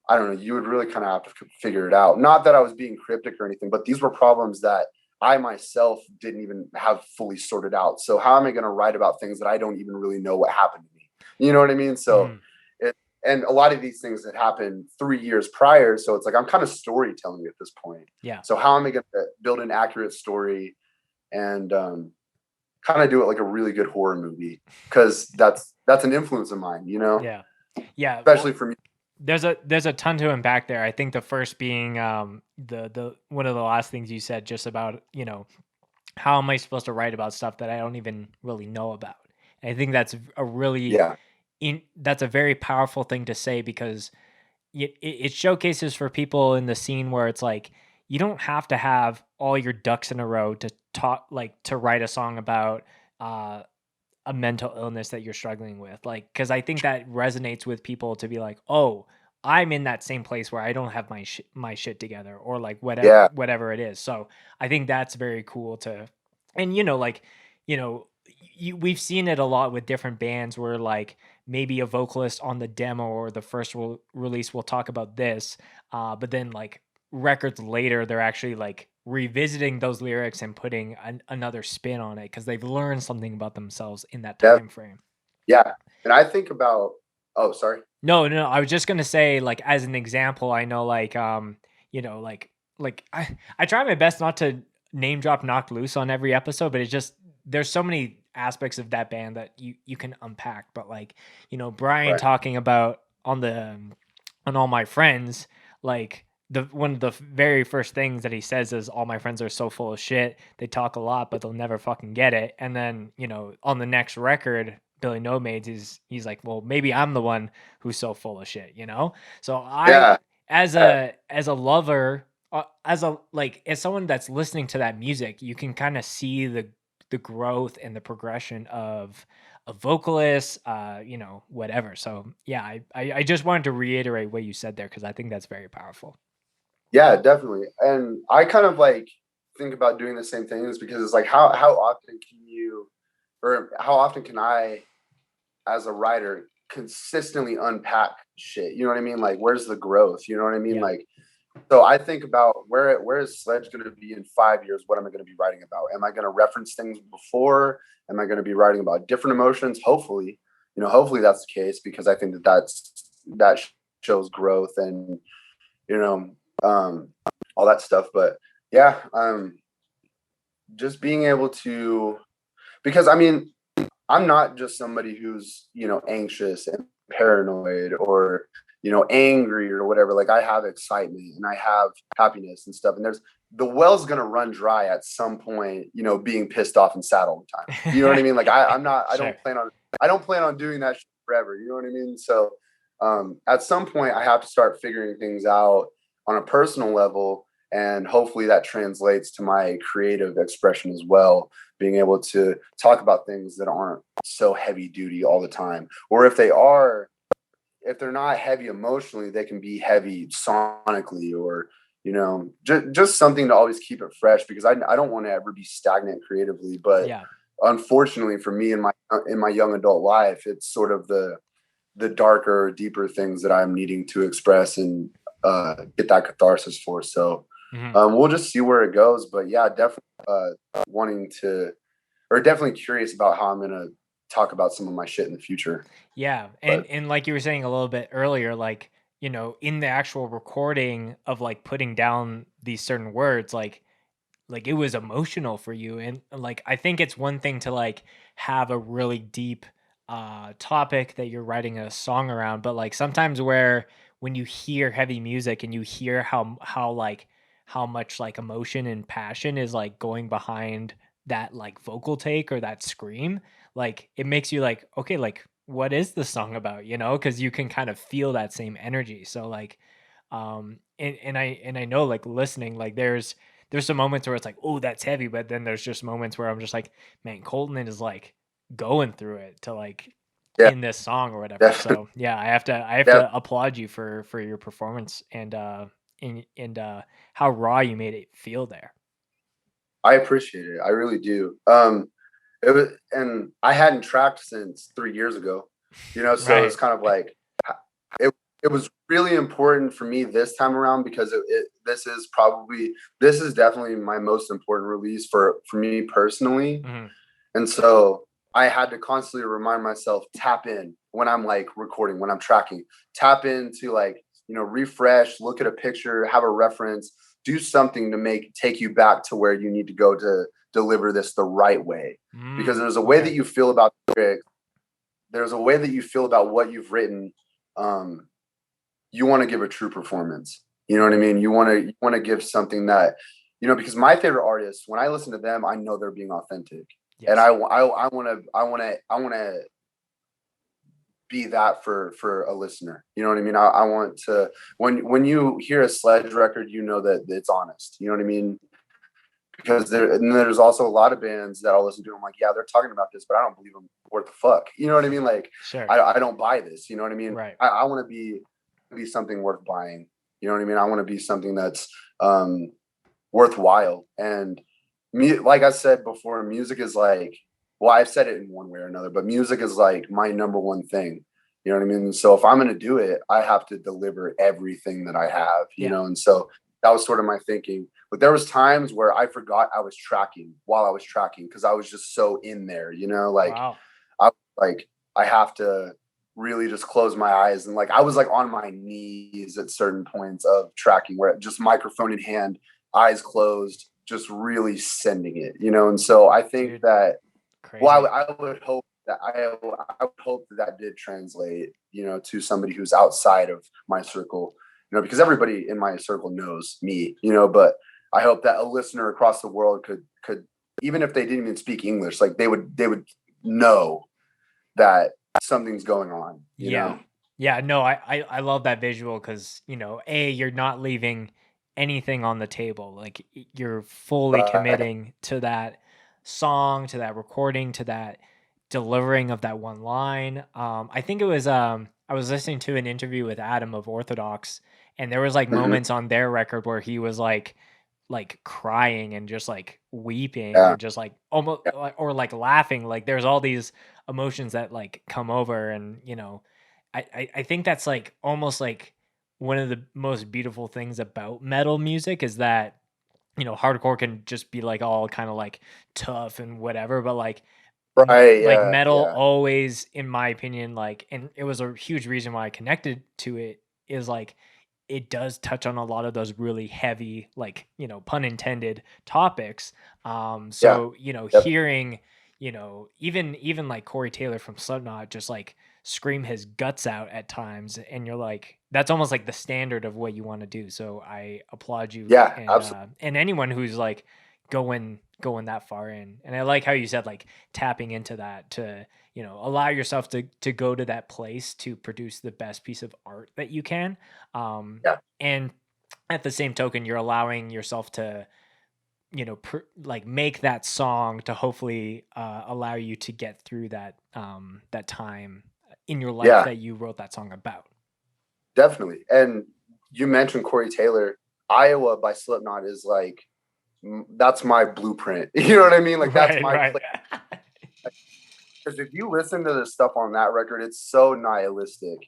I don't know. You would really kind of have to figure it out. Not that I was being cryptic or anything, but these were problems that I myself didn't even have fully sorted out. So how am I going to write about things that I don't even really know what happened to me? You know what I mean? So, and a lot of these things that happened 3 years prior. So it's like, I'm kind of storytelling at this point. Yeah. So how am I going to build an accurate story and kind of do it like a really good horror movie? Because that's an influence of mine, Yeah. Especially for me. there's a ton to unpack there. I think the first being the one of the last things you said, just about, how am I supposed to write about stuff that I don't even really know about? And I think that's a really Yeah. that's a very powerful thing to say, because it showcases for people in the scene where it's like, you don't have to have all your ducks in a row to talk, like to write a song about uh a mental illness that you're struggling with. Like, because I think that resonates with people to be like, oh, I'm in that same place where I don't have my shit together, or like Yeah. whatever it is. So I think that's very cool to, and like, you know we've seen it a lot with different bands where like maybe a vocalist on the demo or the first release will talk about this, but then like records later they're actually like revisiting those lyrics and putting another spin on it because they've learned something about themselves in that Yeah. time frame. Yeah. And I think about, oh, sorry. No, I was just gonna say, like, as an example, I know, like, like I try my best not to name drop Knocked Loose on every episode, but it's just there's so many aspects of that band that you can unpack. But like, Brian Right. talking about on All My Friends, like the one of the very first things that he says is, all my friends are so full of shit. They talk a lot, but they'll never fucking get it. And then, on the next record, Billy No Maids, he's like, well, maybe I'm the one who's so full of shit, So Yeah. as a lover, as someone that's listening to that music, you can kind of see the growth and the progression of a vocalist, whatever. So yeah, I just wanted to reiterate what you said there, because I think that's very powerful. Yeah, definitely. And I kind of like think about doing the same things, because it's like, how often can you, or how often can I, as a writer, consistently unpack shit? You know what I mean? Like, where's the growth? You know what I mean? Yeah. Like, so I think about where is Sledge going to be in 5 years? What am I going to be writing about? Am I going to reference things before? Am I going to be writing about different emotions? Hopefully, hopefully that's the case, because I think that shows growth and, all that stuff. But yeah, just being able to, because I mean, I'm not just somebody who's, anxious and paranoid, or, angry or whatever. Like, I have excitement and I have happiness and stuff. And the well's going to run dry at some point, being pissed off and sad all the time. You know what I mean? Like, I'm not, Sure. I don't plan on doing that shit forever. You know what I mean? So, at some point I have to start figuring things out on a personal level. And hopefully that translates to my creative expression as well, being able to talk about things that aren't so heavy duty all the time. Or if they're not heavy emotionally, they can be heavy sonically, or, just something to always keep it fresh, because I don't want to ever be stagnant creatively. But yeah, unfortunately for me in my young adult life, it's sort of the darker, deeper things that I'm needing to express and get that catharsis for. So we'll just see where it goes. But yeah, definitely definitely curious about how I'm going to talk about some of my shit in the future. Yeah. And like you were saying a little bit earlier, like, in the actual recording of like putting down these certain words, like it was emotional for you. And like, I think it's one thing to like have a really deep topic that you're writing a song around, but like sometimes when you hear heavy music and you hear how much like emotion and passion is like going behind that like vocal take or that scream, like it makes you like, okay, like what is the song about, because you can kind of feel that same energy. So like and I know, like listening, like there's some moments where it's like, oh, that's heavy, but then there's just moments where I'm just like, man, Colton is like going through it to like in this song or whatever. So yeah, I have to applaud you for your performance and how raw you made it feel there. I appreciate it. I really do. And I hadn't tracked since 3 years ago, so Right. it's kind of like, it was really important for me this time around, because this is definitely my most important release for me personally. Mm-hmm. And so I had to constantly remind myself, tap in when I'm like recording, when I'm tracking, tap into like, refresh, look at a picture, have a reference, do something to take you back to where you need to go to deliver this the right way. Because there's a way that you feel about the lyrics. There's a way that you feel about what you've written. you want to give a true performance. You know what I mean? You want to give something that, because my favorite artists, when I listen to them, I know they're being authentic. Yes. And I want to be that for a listener. You know what I mean? I want to, when you hear a Sledge record, that it's honest. You know what I mean? Because there's also a lot of bands that I'll listen to. I'm like, yeah, they're talking about this, but I don't believe them worth the fuck. You know what I mean? Like, sure. I don't buy this. You know what I mean? Right. I want to be something worth buying. You know what I mean? I want to be something that's worthwhile. And like I said before, music is like, well, I've said it in one way or another, but music is like my number one thing. You know what I mean? So if I'm going to do it, I have to deliver everything that I have, you know? And so that was sort of my thinking. But there was times where I forgot I was tracking while I was tracking, because I was just so in there, like, wow. I have to really just close my eyes. And like, I was like on my knees at certain points of tracking, where just microphone in hand, eyes closed, just really sending it, And so I think that, well, I would hope that I would hope that did translate, to somebody who's outside of my circle, because everybody in my circle knows me, but I hope that a listener across the world could, even if they didn't even speak English, like they would know that something's going on. You know? Yeah. No, I love that visual, because, you're not leaving anything on the table. Like, you're fully committing to that song, to that recording, to that delivering of that one line. I think it was I was listening to an interview with Adam of Orthodox, and there was like moments on their record where he was like crying and just like weeping and just like almost or like laughing. Like, there's all these emotions that like come over, and I think that's like almost like one of the most beautiful things about metal music is that hardcore can just be like all kind of like tough and whatever, but like metal always, in my opinion, like, and it was a huge reason why I connected to it, is like it does touch on a lot of those really heavy, like, pun intended, topics. Hearing, even like Corey Taylor from Slipknot just like scream his guts out at times, and you're like, that's almost like the standard of what you want to do. So I applaud you. And anyone who's like going that far in. And I like how you said like tapping into that to, allow yourself to go to that place to produce the best piece of art that you can. And at the same token, you're allowing yourself to, make that song to hopefully allow you to get through that time in your life that you wrote that song about. Definitely. And you mentioned Corey Taylor. Iowa by Slipknot is like, that's my blueprint. You know what I mean? Like, that's my because if you listen to the stuff on that record, it's so nihilistic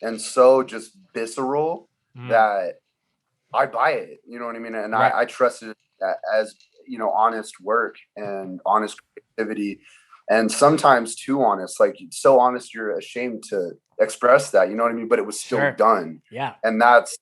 and so just visceral that I buy it. You know what I mean? And I trust it as, honest work and honest creativity, and sometimes too honest, like so honest you're ashamed to express that, you know what I mean? But it was still done. Yeah. And that's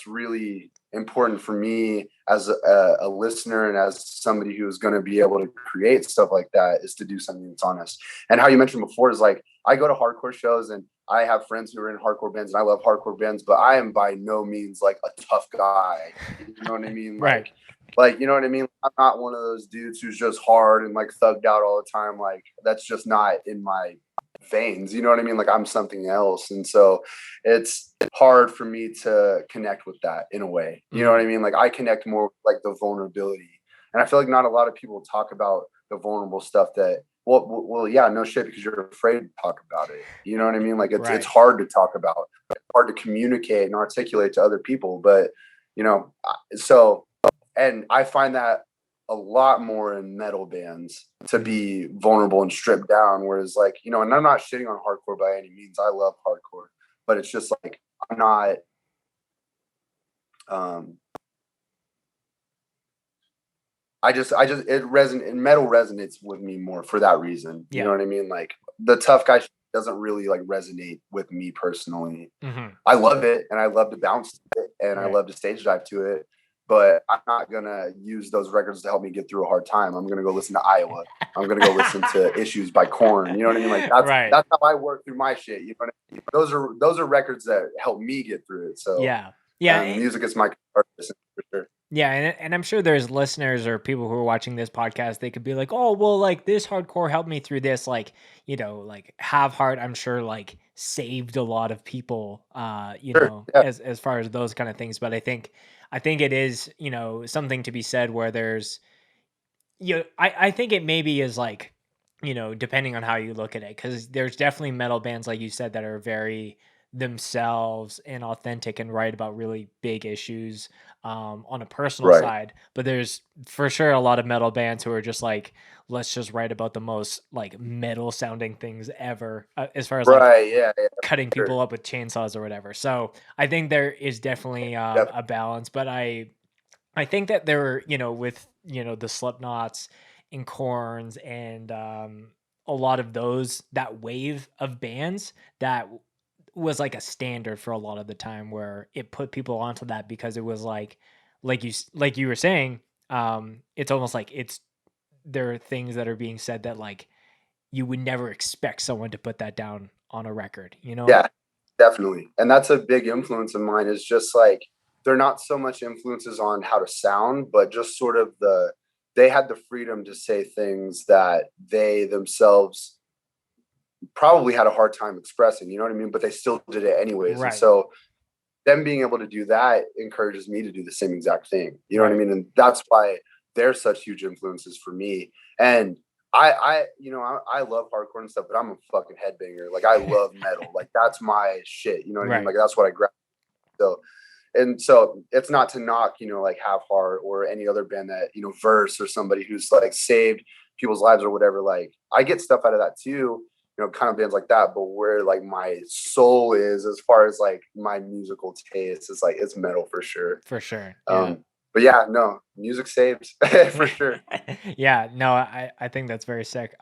really important for me as a listener, and as somebody who's going to be able to create stuff like that, is to do something that's honest. And how you mentioned before is like, I go to hardcore shows and I have friends who are in hardcore bands, and I love hardcore bands, but I am by no means like a tough guy. You know what I mean? Like, you know what I mean? I'm not one of those dudes who's just hard and like thugged out all the time. Like, that's just not in my veins. You know what I mean? Like, I'm something else. And so it's hard for me to connect with that in a way. You know what I mean? Like, I connect more with like the vulnerability. And I feel like not a lot of people talk about the vulnerable stuff that, well, yeah, no shit, because you're afraid to talk about it. You know what I mean? Like, it's hard to talk about, it's hard to communicate and articulate to other people. But, and I find that a lot more in metal bands, to be vulnerable and stripped down. Whereas like, and I'm not shitting on hardcore by any means. I love hardcore, but it's just like, I'm not, metal resonates with me more for that reason. You know what I mean? Like, the tough guy doesn't really like resonate with me personally. I love it, and I love to bounce to it, and I love to stage dive to it. but I'm not gonna use those records to help me get through a hard time. I'm gonna go listen to Iowa. I'm gonna go listen to Issues by Korn. You know what I mean? Like Right. that's how I work through my shit. You know what I mean? Those are records that help me get through it. So yeah, music is my artist for sure. yeah, and I'm sure there's listeners or people who are watching this podcast. They could be like, "Oh, well, like this hardcore helped me through this." Like, you know, like Have Heart, I'm sure like saved a lot of people. You Sure, know, yeah. as far as those kind of things. But I think it is, you know, something to be said where there's, you know, I think it maybe is like, you know, depending on how you look at it, because there's definitely metal bands like you said that are very themselves and authentic and write about really big issues on a personal Right. side. But there's for sure a lot of metal bands who are just like, let's just write about the most like metal sounding things ever, as far as like Right. Yeah. cutting Sure. people up with chainsaws or whatever. So I think there is definitely Definitely. a balance, but I think that there were, you know, with, you know, the Slipknots and Corns and a lot of those, that wave of bands that was like a standard for a lot of the time where it put people onto that because it was like you were saying, it's almost like there are things that are being said that like you would never expect someone to put that down on a record, you know? Yeah, definitely. And that's a big influence of mine is just like they're not so much influences on how to sound, but just sort of they had the freedom to say things that they themselves probably had a hard time expressing, you know what I mean? But they still did it anyways. And Right. so them being able to do that encourages me to do the same exact thing. You know what I mean? And that's why they're such huge influences for me. And I love hardcore and stuff, but I'm a fucking headbanger. Like I love metal. Like that's my shit. You know what I mean? Like that's what I grab. So it's not to knock, you know, like Have Heart or any other band that, you know, Verse or somebody who's like saved people's lives or whatever. Like I get stuff out of that too, you know, kind of bands like that. But where like my soul is, as far as like my musical taste, is like it's metal for sure. For sure. Yeah. But yeah, no, music saves for sure. Yeah, no, I think that's very sick.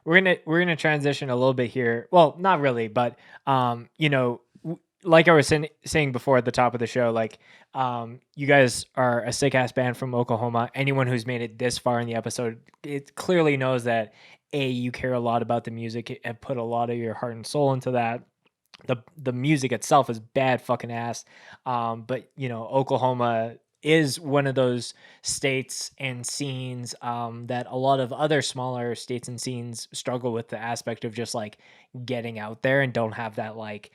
We're gonna transition a little bit here. Well, not really, but you know, like I was saying before at the top of the show, like you guys are a sick ass band from Oklahoma. Anyone who's made it this far in the episode, it clearly knows that you care a lot about the music and put a lot of your heart and soul into that. The music itself is bad fucking ass. But you know, Oklahoma is one of those states and scenes that a lot of other smaller states and scenes struggle with the aspect of just like getting out there and don't have that like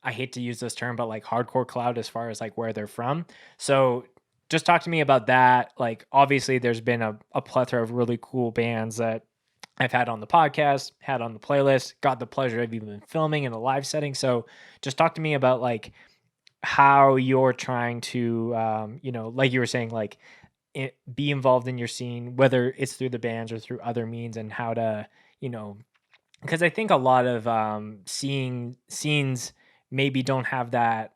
I hate to use this term, but like hardcore cloud as far as like where they're from. So just talk to me about that. Like obviously there's been a plethora of really cool bands that I've had on the podcast, had on the playlist, got the pleasure of even filming in a live setting. So just talk to me about like how you're trying to, you know, like you were saying, like be involved in your scene, whether it's through the bands or through other means, and how to, you know, because I think a lot of scenes maybe don't have that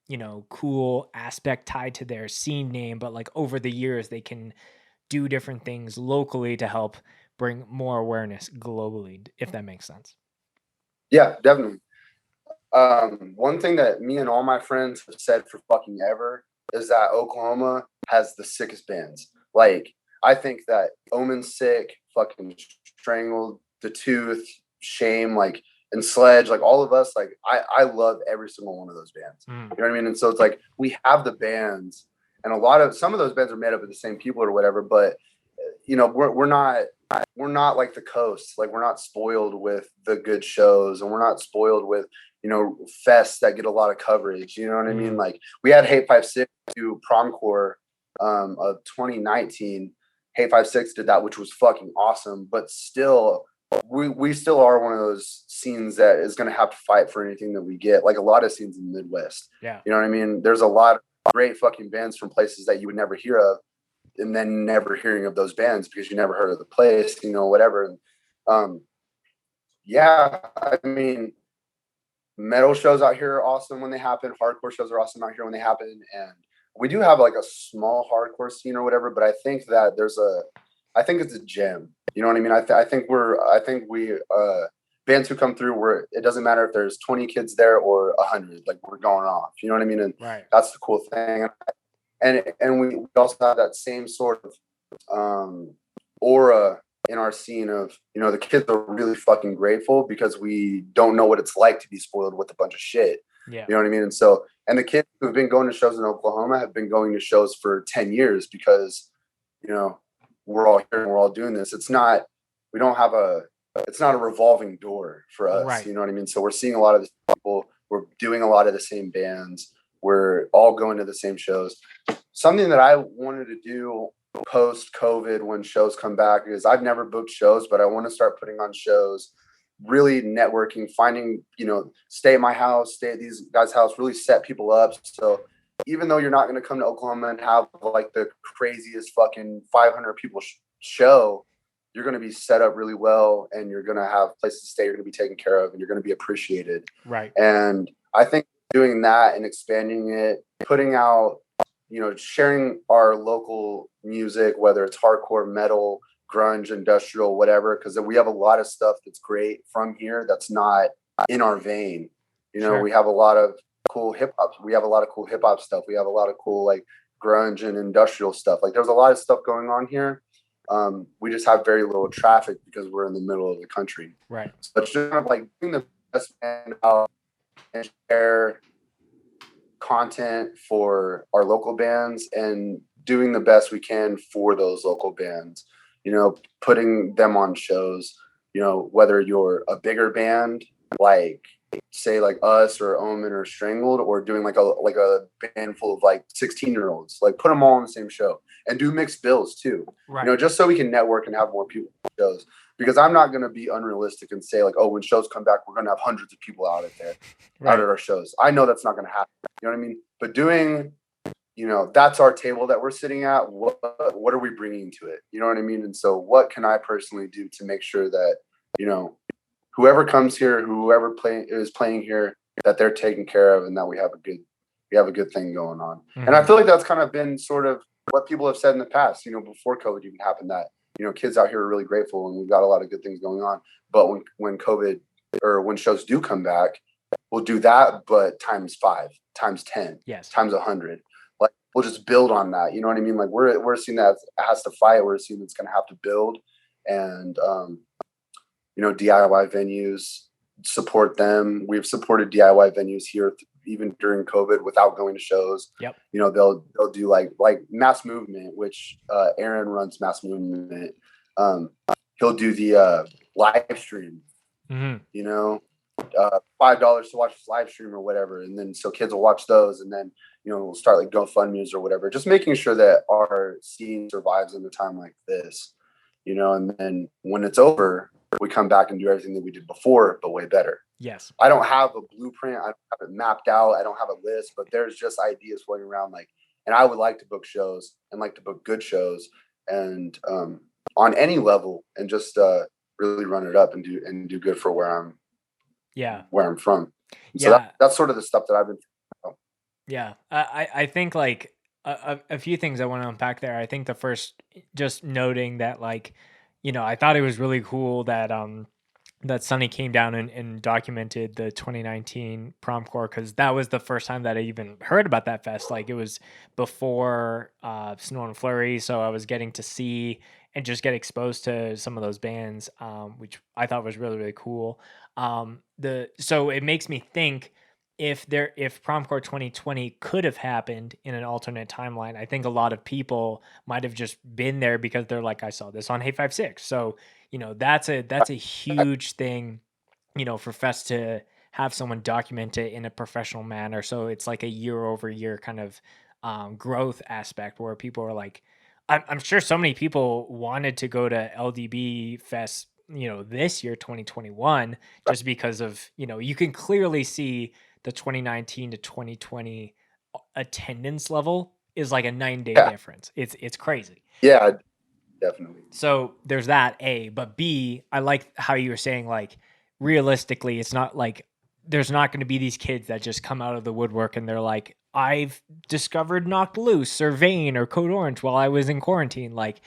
you know, cool aspect tied to their scene name, but like over the years they can do different things locally to help bring more awareness globally, if that makes sense. Yeah, definitely. One thing that me and all my friends have said for fucking ever is that Oklahoma has the sickest bands. Like, I think that Omen's sick, fucking Strangled, The Tooth, Shame, like, and Sledge, like all of us, like I love every single one of those bands. You know what I mean? And so it's like we have the bands, and some of those bands are made up of the same people or whatever, but you know, we're not like the coast. Like we're not spoiled with the good shows, and we're not spoiled with, you know, fests that get a lot of coverage. You know what I mean? Like we had Hate 5-6 to Promcore of 2019. Hate 5-6 did that, which was fucking awesome. But still, we still are one of those scenes that is going to have to fight for anything that we get. Like a lot of scenes in the Midwest. Yeah, you know what I mean? There's a lot of great fucking bands from places that you would never hear of, and then never hearing of those bands because you never heard of the place, you know, whatever. And yeah, I mean, metal shows out here are awesome when they happen. Hardcore shows are awesome out here when they happen. And we do have like a small hardcore scene or whatever, but I think that I think it's a gem. You know what I mean? I think we bands who come through where it doesn't matter if there's 20 kids there or 100, like we're going off. You know what I mean? And that's the cool thing. and we also have that same sort of aura in our scene of, you know, the kids are really fucking grateful because we don't know what it's like to be spoiled with a bunch of shit. Yeah. You know what I mean? And so, and the kids who've been going to shows in Oklahoma have been going to shows for 10 years because, you know, we're all here and we're all doing this. It's not, we don't have it's not a revolving door for us. Right. You know what I mean? So we're seeing a lot of the people, we're doing a lot of the same bands. We're all going to the same shows. Something that I wanted to do post COVID when shows come back is I've never booked shows, but I want to start putting on shows, really networking, finding, you know, stay at my house, stay at these guys' house, really set people up. So even though you're not going to come to Oklahoma and have like the craziest fucking 500 people show, you're going to be set up really well and you're going to have places to stay. You're going to be taken care of and you're going to be appreciated. Right. And I think doing that and expanding it, putting out, you know, sharing our local music, whether it's hardcore, metal, grunge, industrial, whatever, because we have a lot of stuff that's great from here that's not in our vein. You know, Sure. We have a lot of cool hip hop. We have a lot of cool hip hop stuff. We have a lot of cool like grunge and industrial stuff. Like there's a lot of stuff going on here. We just have very little traffic because we're in the middle of the country. Right. So it's just kind of like doing the best band out and share content for our local bands and doing the best we can for those local bands, you know, putting them on shows, you know, whether you're a bigger band, like say like us or Omen or Strangled, or doing like a band full of like 16-year-olds, like put them all on the same show and do mixed bills too, Right. you know, just so we can network and have more people on shows. Because I'm not going to be unrealistic and say like, oh, when shows come back, we're going to have hundreds of people out there, Right. out at our shows. I know that's not going to happen. You know what I mean? But doing, you know, that's our table that we're sitting at. What are we bringing to it? You know what I mean? And so what can I personally do to make sure that, you know, whoever comes here, whoever is playing here, that they're taken care of and that we have a good thing going on. Mm-hmm. And I feel like that's kind of been sort of what people have said in the past, you know, before COVID even happened, that, you know, kids out here are really grateful and we've got a lot of good things going on. But when COVID or when shows do come back, we'll do that, but times 5, times 10, Yes. times 100. Like we'll just build on that. You know what I mean? Like we're seeing that it has to fight. We're seeing it's going to have to build, and you know, DIY venues, support them. We've supported DIY venues here even during COVID without going to shows. Yep. You know, they'll do like Mass Movement, which Aaron runs Mass Movement. He'll do the live stream. Mm-hmm. You know, $5 to watch his live stream or whatever, and then so kids will watch those, and then, you know, we'll start like GoFundMe's or whatever, just making sure that our scene survives in a time like this, you know. And then when it's over, we come back and do everything that we did before, but way better. Yes. I don't have a blueprint. I don't have it mapped out. I don't have a list, but there's just ideas floating around. Like, and I would like to book shows and like to book good shows and on any level, and just really run it up and do good for where I'm from. And so that's sort of the stuff that I've been. Yeah. I think like a few things I want to unpack there. I think the first, just noting that, like, you know, I thought it was really cool that that Sonny came down and documented the 2019 prom corps, because that was the first time that I even heard about that fest. Like, it was before Snow and Flurry, so I was getting to see and just get exposed to some of those bands, which I thought was really, really cool. So it makes me think, if prom corps 2020 could have happened in an alternate timeline, I think a lot of people might have just been there because they're like, I saw this on Hey 56. So, you know, that's a huge thing, you know, for Fest to have someone document it in a professional manner. So it's like a year over year kind of growth aspect where people are like, I'm sure so many people wanted to go to LDB Fest, you know, this year, 2021, just because of, you know, you can clearly see the 2019 to 2020 attendance level is like a 9-day difference. It's crazy. Yeah, definitely. So there's that, A. But B, I like how you were saying, like, realistically, it's not like there's not going to be these kids that just come out of the woodwork and they're like, I've discovered Knocked Loose or Vane or Code Orange while I was in quarantine. Like,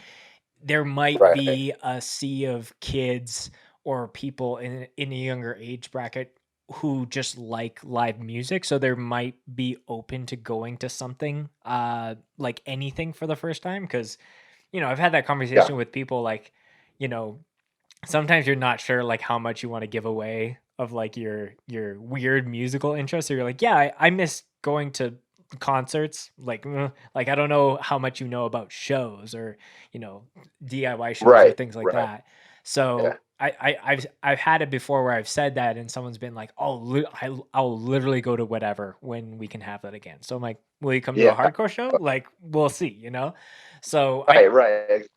there might be a sea of kids or people in a younger age bracket who just like live music, so there might be open to going to something like anything for the first time. Because I've had that Yeah. conversation with people, like, you know sometimes you're not sure like how much you want to give away of like your weird musical interest. So you're like, yeah, I miss going to concerts. Like, like I don't know how much you know about shows or DIY shows or Right. things like Right. that. Yeah. So I've had it before where I've said that and someone's been like, oh, I'll literally go to whatever when we can have that again. So I'm like, will you come to a Yeah. hardcore show? Like, we'll see. So Right. Right.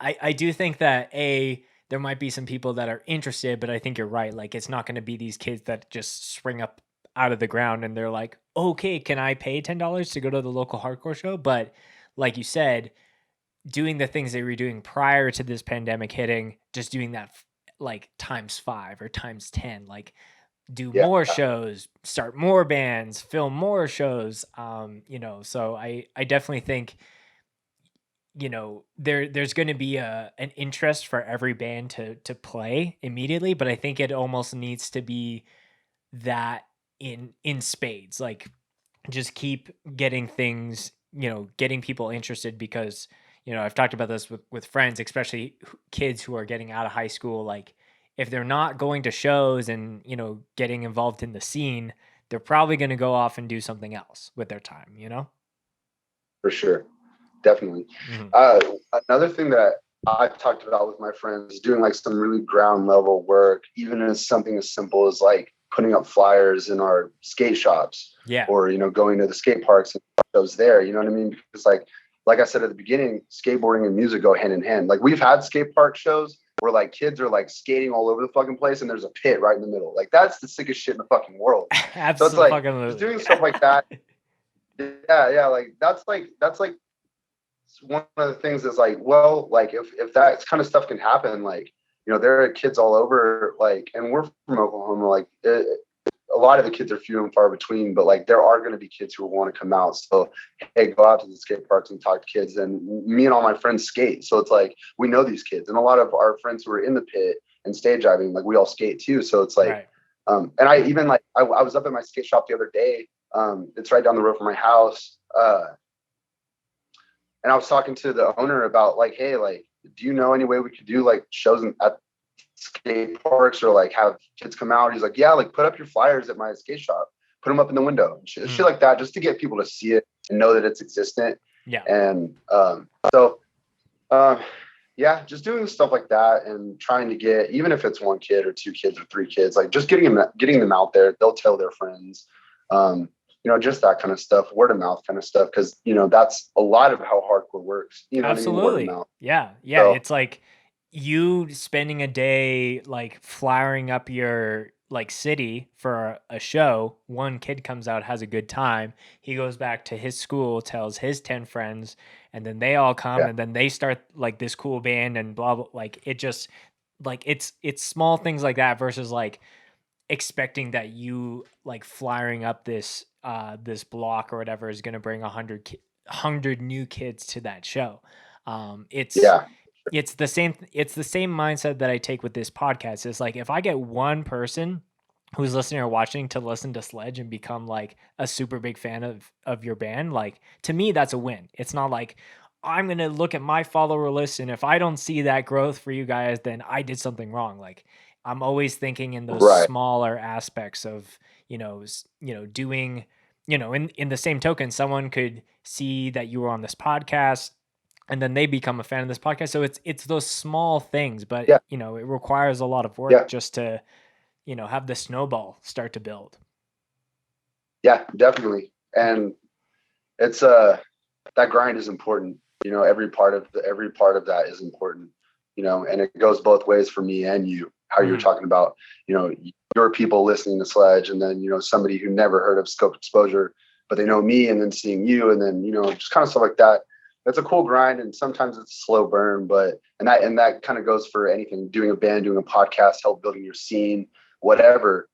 I do think that there might be some people that are interested, but I think you're right. Like, it's not going to be these kids that just spring up out of the ground and they're like, okay, can I pay $10 to go to the local hardcore show? But like you said, doing the things they were doing prior to this pandemic hitting, just doing that like times 5 or times 10, like do Yeah. more shows, start more bands, film more shows. So I definitely think there's going to be an interest for every band to play immediately, but I think it almost needs to be that in spades. Like, just keep getting things, getting people interested, because I've talked about this with friends, especially kids who are getting out of high school. Like, if they're not going to shows and getting involved in the scene, they're probably going to go off and do something else with their time. For sure. Definitely. Mhm. Another thing that I've talked about with my friends is doing like some really ground level work, even as something as simple as like putting up flyers in our skate shops, Yeah. or going to the skate parks and shows there. You know what I mean? Because like I said at the beginning, skateboarding and music go hand in hand. Like, we've had skate park shows where like kids are like skating all over the fucking place and there's a pit right in the middle. Like, that's the sickest shit in the fucking world. So it's like just Absolutely. doing stuff like that. Yeah, like that's like one of the things is like, well, like if that kind of stuff can happen, like, there are kids all over, like, and we're from Oklahoma, like, a lot of the kids are few and far between, but like there are going to be kids who want to come out. So, hey, go out to the skate parks and talk to kids. And me and all my friends skate, so it's like we know these kids, and a lot of our friends who are in the pit and stage diving, like, we all skate too. So it's like, Right. and I even like I was up at my skate shop the other day. It's right down the road from my house. And I was talking to the owner about like, hey, like, do you know any way we could do like shows at skate parks or like have kids come out? He's like, yeah, like put up your flyers at my skate shop, put them up in the window, and shit like that, just to get people to see it and know that it's existent. Yeah. And yeah, just doing stuff like that and trying to get, even if it's one kid or two kids or three kids, like just getting them out there. They'll tell their friends. Just that kind of stuff, word of mouth kind of stuff, because that's a lot of how hardcore works. You know what I mean? Word of Absolutely. mouth. Yeah. So, It's like you spending a day like flying up your like city for a show. One kid comes out, has a good time. He goes back to his school, tells his 10 friends, and then they all come yeah, and then they start like this cool band and blah blah. Like, it just like it's small things like that versus like expecting that you like flying up this block or whatever is going to bring 100 new kids to that show. It's yeah, it's the same mindset that I take with this podcast. It's like, if I get one person who's listening or watching to listen to Sledge and become like a super big fan of your band, like, to me that's a win. It's not like I'm going to look at my follower list and if I don't see that growth for you guys, then I did something wrong. Like, I'm always thinking in those right, smaller aspects of, doing, in the same token, someone could see that you were on this podcast and then they become a fan of this podcast. So it's those small things, but yeah, it requires a lot of work yeah, just to, have the snowball start to build. yeah, definitely. And it's that grind is important. Every part of that is important. And it goes both ways for me and you. How you're talking about, your people listening to Sledge, and then somebody who never heard of Scope Exposure, but they know me, and then seeing you, and then just kind of stuff like that. That's a cool grind, and sometimes it's a slow burn, but and that kind of goes for anything: doing a band, doing a podcast, help building your scene, whatever.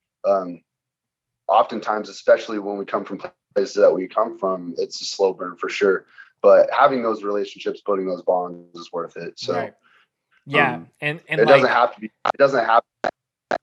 Oftentimes, especially when we come from places that we come from, it's a slow burn for sure. But having those relationships, building those bonds is worth it. So, Right. Yeah. And it like, doesn't have to be. It doesn't have to be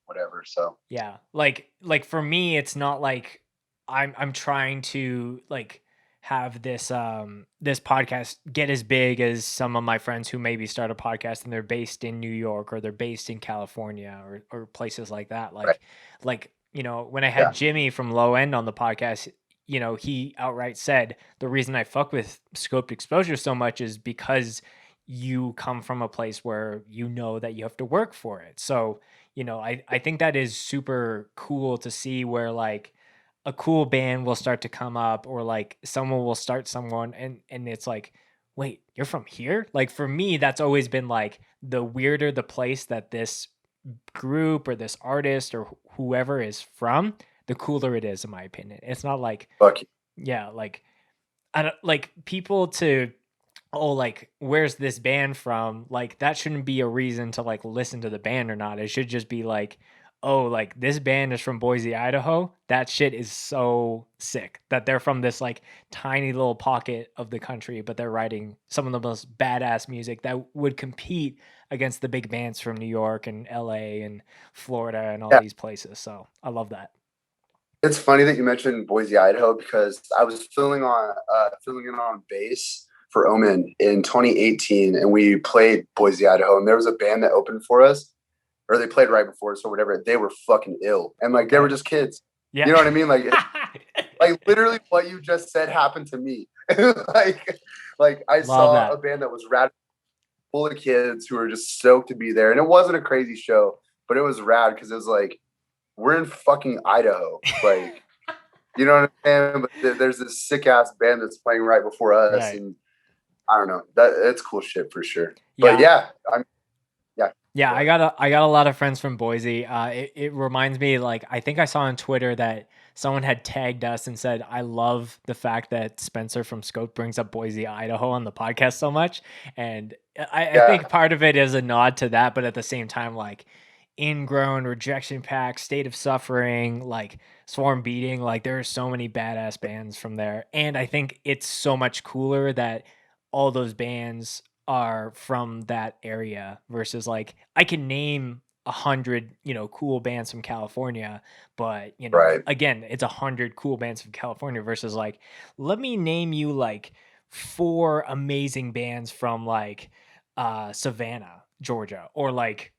whatever. So Yeah. Like for me, it's not like I'm trying to like have this podcast get as big as some of my friends who maybe start a podcast and they're based in New York or they're based in California or places like that. right. Like, you know, when I Yeah. had Jimmy from Low End on the podcast, you know, he outright said the reason I fuck with scoped exposure so much is because you come from a place where you know that you have to work for it. So, you know, I think that is super cool to see where like a cool band will start to come up or like someone will start someone and it's like, wait, you're from here? Like for me, that's always been like the weirder the place that this group or this artist or whoever is from, the cooler it is, in my opinion. It's not like, Fuck you. yeah, like I don't like people to, oh, like where's this band from? Like that shouldn't be a reason to like listen to the band or not. It should just be like, oh, like this band is from Boise, Idaho. That shit is so sick that they're from this like tiny little pocket of the country, but they're writing some of the most badass music that would compete against the big bands from New York and LA and Florida and all Yeah. these places. So I love that. It's funny that you mentioned Boise, Idaho, because I was filling in on bass for Omen in 2018, and we played Boise, Idaho, and there was a band that opened for us, or they played right before us or whatever. They were fucking ill, and like they were just kids. Yeah. You know what I mean? Like literally what you just said happened to me. like I saw that. a band that was rad, full of kids who were just stoked to be there, and it wasn't a crazy show, but it was rad because it was like, we're in fucking Idaho. Like, you know what I'm saying? But there's this sick ass band that's playing right before us. Right. And I don't know, it's cool shit for sure. But yeah, I got a lot of friends from Boise. It reminds me, like, I think I saw on Twitter that someone had tagged us and said, I love the fact that Spencer from Scope brings up Boise, Idaho on the podcast so much. And I think part of it is a nod to that, but at the same time, like, Ingrown, Rejection Pack, State of Suffering, like Swarm Beating, like there are so many badass bands from there. And I think it's so much cooler that all those bands are from that area versus like I can name 100, you know, cool bands from California, but you know, Right. again, it's 100 cool bands from California versus like, let me name you like 4 amazing bands from like Savannah, Georgia, or like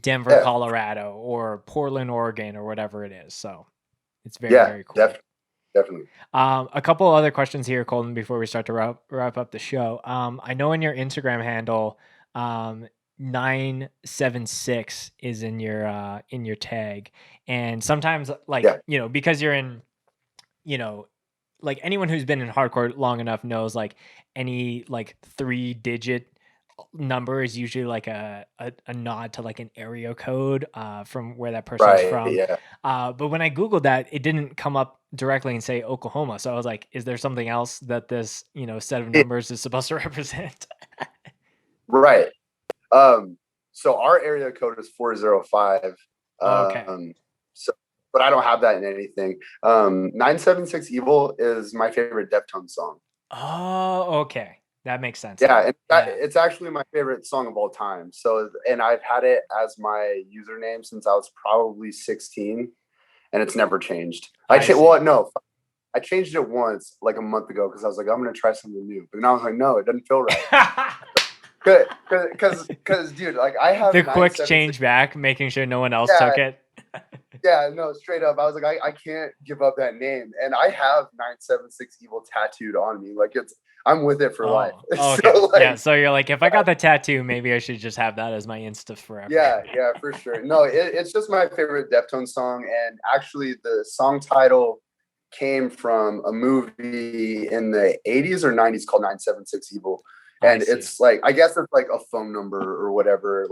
Denver, Colorado, or Portland, Oregon, or whatever it is. So it's very, very cool. Definitely. A couple other questions here, Colton, before we start to wrap up the show. I know in your Instagram handle, 976 is in your tag, and sometimes like you know, because you're in, you know, like anyone who's been in hardcore long enough knows like any like 3-digit number is usually like a nod to like an area code from where that person's from. Yeah. But when I Googled that, it didn't come up directly and say Oklahoma. So I was like, is there something else that this, you know, set of numbers is supposed to represent? Right. So our area code is 405. Okay. So, but I don't have that in anything. 976 Evil is my favorite Deftones song. Oh, okay. That makes sense. Yeah, it's actually my favorite song of all time. So, and I've had it as my username since I was probably 16, and it's never changed. I changed it once, like a month ago, because I was like, I'm gonna try something new. But now I was like, no, it doesn't feel right. Because dude, like I have the quick change back, making sure no one else took it. Yeah, no, straight up. I was like, I can't give up that name, and I have 976 Evil tattooed on me. Like I'm with it for life. Okay. So, like, yeah. So you're like, if I got the tattoo, maybe I should just have that as my Insta forever. Yeah, for sure. No, it's just my favorite Deftones song. And actually the song title came from a movie in the 80s or 90s called 976 Evil. And it's like, I guess it's like a phone number or whatever.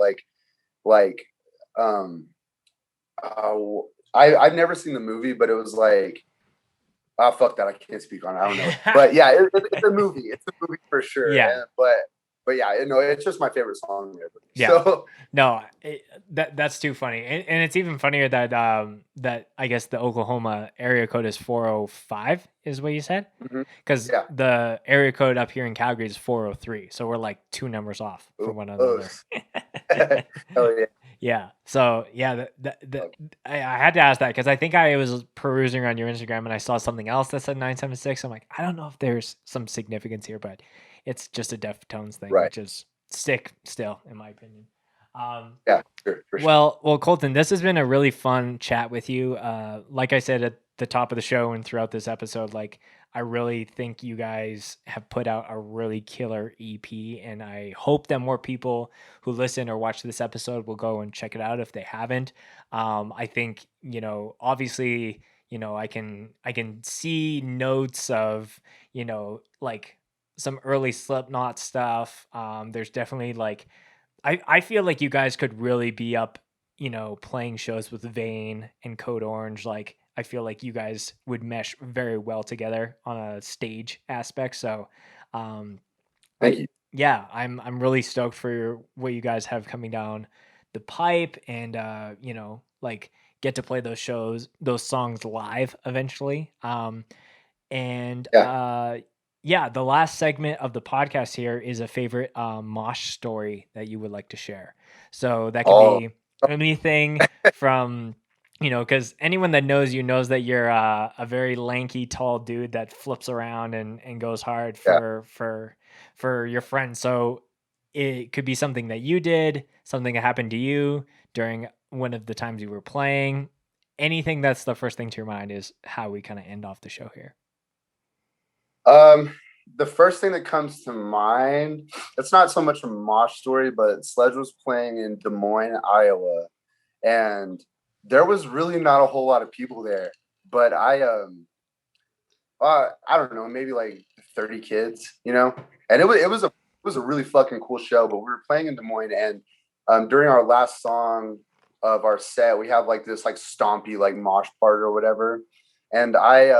I've never seen the movie, but it was like, oh, fuck that. I can't speak on it. I don't know. But yeah, it's a movie. It's a movie for sure. Yeah. But yeah, no, it's just my favorite song ever. Yeah. So, no, that's too funny. And it's even funnier that that I guess the Oklahoma area code is 405 is what you said? Because the area code up here in Calgary is 403. So we're like 2 numbers off from one another. Oh yeah. Yeah. So yeah, I had to ask that because I think I was perusing around your Instagram and I saw something else that said 976. I'm like, I don't know if there's some significance here, but it's just a Deftones thing, Right. which is sick still, in my opinion. Yeah, sure, for sure. Well, Colton, this has been a really fun chat with you. Like I said at the top of the show and throughout this episode, like I really think you guys have put out a really killer EP, and I hope that more people who listen or watch this episode will go and check it out if they haven't. I think, obviously, I can see notes of, like some early Slipknot stuff. There's definitely like I feel like you guys could really be up, playing shows with Vane and Code Orange. Like I feel like you guys would mesh very well together on a stage aspect. So, Thank you. yeah, I'm really stoked for what you guys have coming down the pipe, and like get to play those songs live eventually. And yeah, the last segment of the podcast here is a favorite mosh story that you would like to share. So that could be anything from, because anyone that knows you knows that you're a very lanky, tall dude that flips around and goes hard for your friends. So it could be something that you did, something that happened to you during one of the times you were playing. Anything that's the first thing to your mind is how we kind of end off the show here. The first thing that comes to mind, it's not so much a mosh story, but Sledge was playing in Des Moines, Iowa, and there was really not a whole lot of people there. But I don't know, maybe like 30 kids, and it was a really fucking cool show. But we were playing in Des Moines, and during our last song of our set, we have like this like stompy like mosh part or whatever, and I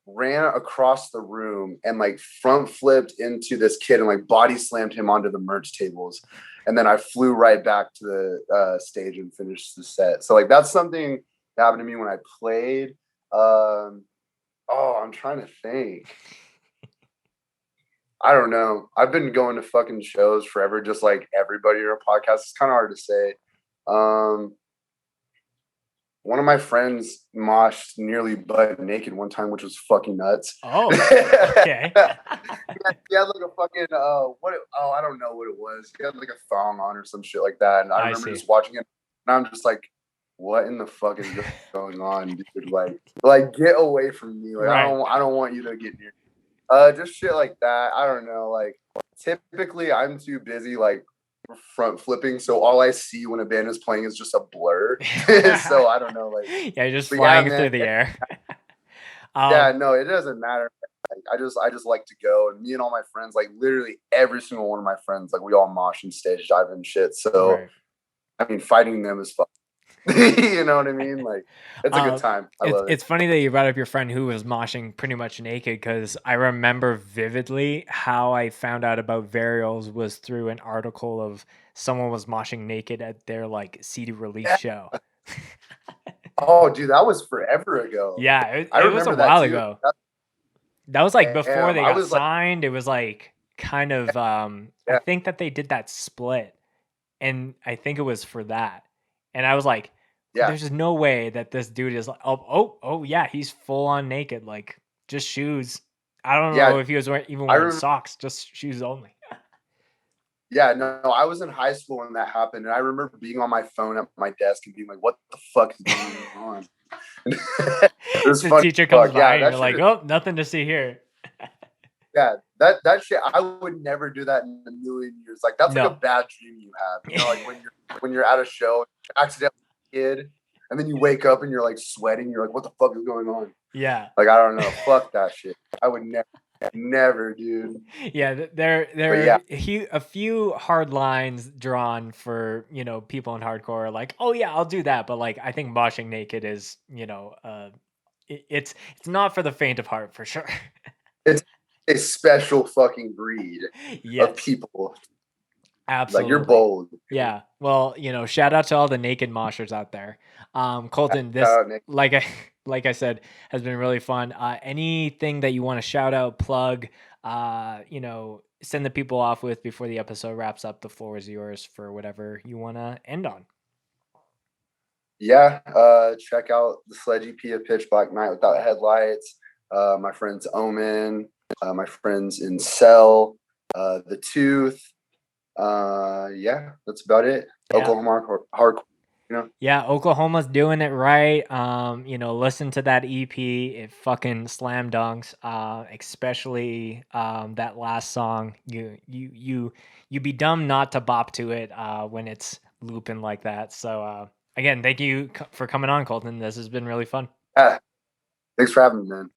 ran across the room and like front flipped into this kid and like body slammed him onto the merch tables. And then I flew right back to the stage and finished the set. So like, that's something that happened to me when I played. I'm trying to think. I don't know. I've been going to fucking shows forever, just like everybody in our podcast. It's kind of hard to say. One of my friends moshed nearly butt naked one time, which was fucking nuts. Oh, okay. He had like a fucking I don't know what it was. He had like a thong on or some shit like that. And I remember just watching it, and I'm just like, what in the fuck is going on, dude? Like get away from me. Like right. I don't want you to get near me. Just shit like that. I don't know. Like typically I'm too busy like front flipping, so all I see when a band is playing is just a blur. So I don't know, like yeah, just flying through the air. Yeah, no, it doesn't matter. Like, I just like to go, and me and all my friends, like literally every single one of my friends, like we all mosh and stage dive and shit. So right. I mean, fighting them is fun. You know what I mean? Like it's a good time. I love it. It's funny that you brought up your friend who was moshing pretty much naked, because I remember vividly how I found out about Varials was through an article of someone was moshing naked at their like CD release show. Oh, dude, that was forever ago. Yeah, it was a while ago. That was like before they got signed. It was like kind of I think that they did that split, and I think it was for that. And I was like, there's just no way that this dude is like, oh yeah, he's full on naked, like just shoes. I don't know if he was even wearing socks, just shoes only. Yeah, no, I was in high school when that happened, and I remember being on my phone at my desk and being like, "What the fuck is going on?" The teacher comes by, and you're like, "Oh, nothing to see here." Yeah, that shit, I would never do that in a million years. Like that's like a bad dream you have. Like when you're at a show, accidentally kid, and then you wake up and you're like sweating. You're like, what the fuck is going on? Yeah. Like I don't know. Fuck that shit. I would never, dude. Yeah, there are a few hard lines drawn for people in hardcore. Like, oh yeah, I'll do that, but like I think moshing naked is it's not for the faint of heart for sure. It's a special fucking breed of people. Absolutely. Like you're bold. Yeah. Well, shout out to all the naked moshers out there. Colton, this like I said, has been really fun. Anything that you want to shout out, plug, send the people off with before the episode wraps up? The floor is yours for whatever you want to end on. Yeah, check out the Sledge EP of Pitch Black Night Without Headlights. My friends Omen, my friends in Cell, The Tooth. Yeah, that's about it. Yeah. Oklahoma hardcore. Yeah, Oklahoma's doing it right. Listen to that EP. It fucking slam dunks. Especially that last song. You be dumb not to bop to it when it's looping like that. So again, thank you for coming on, Colton. This has been really fun. Yeah, thanks for having me, man.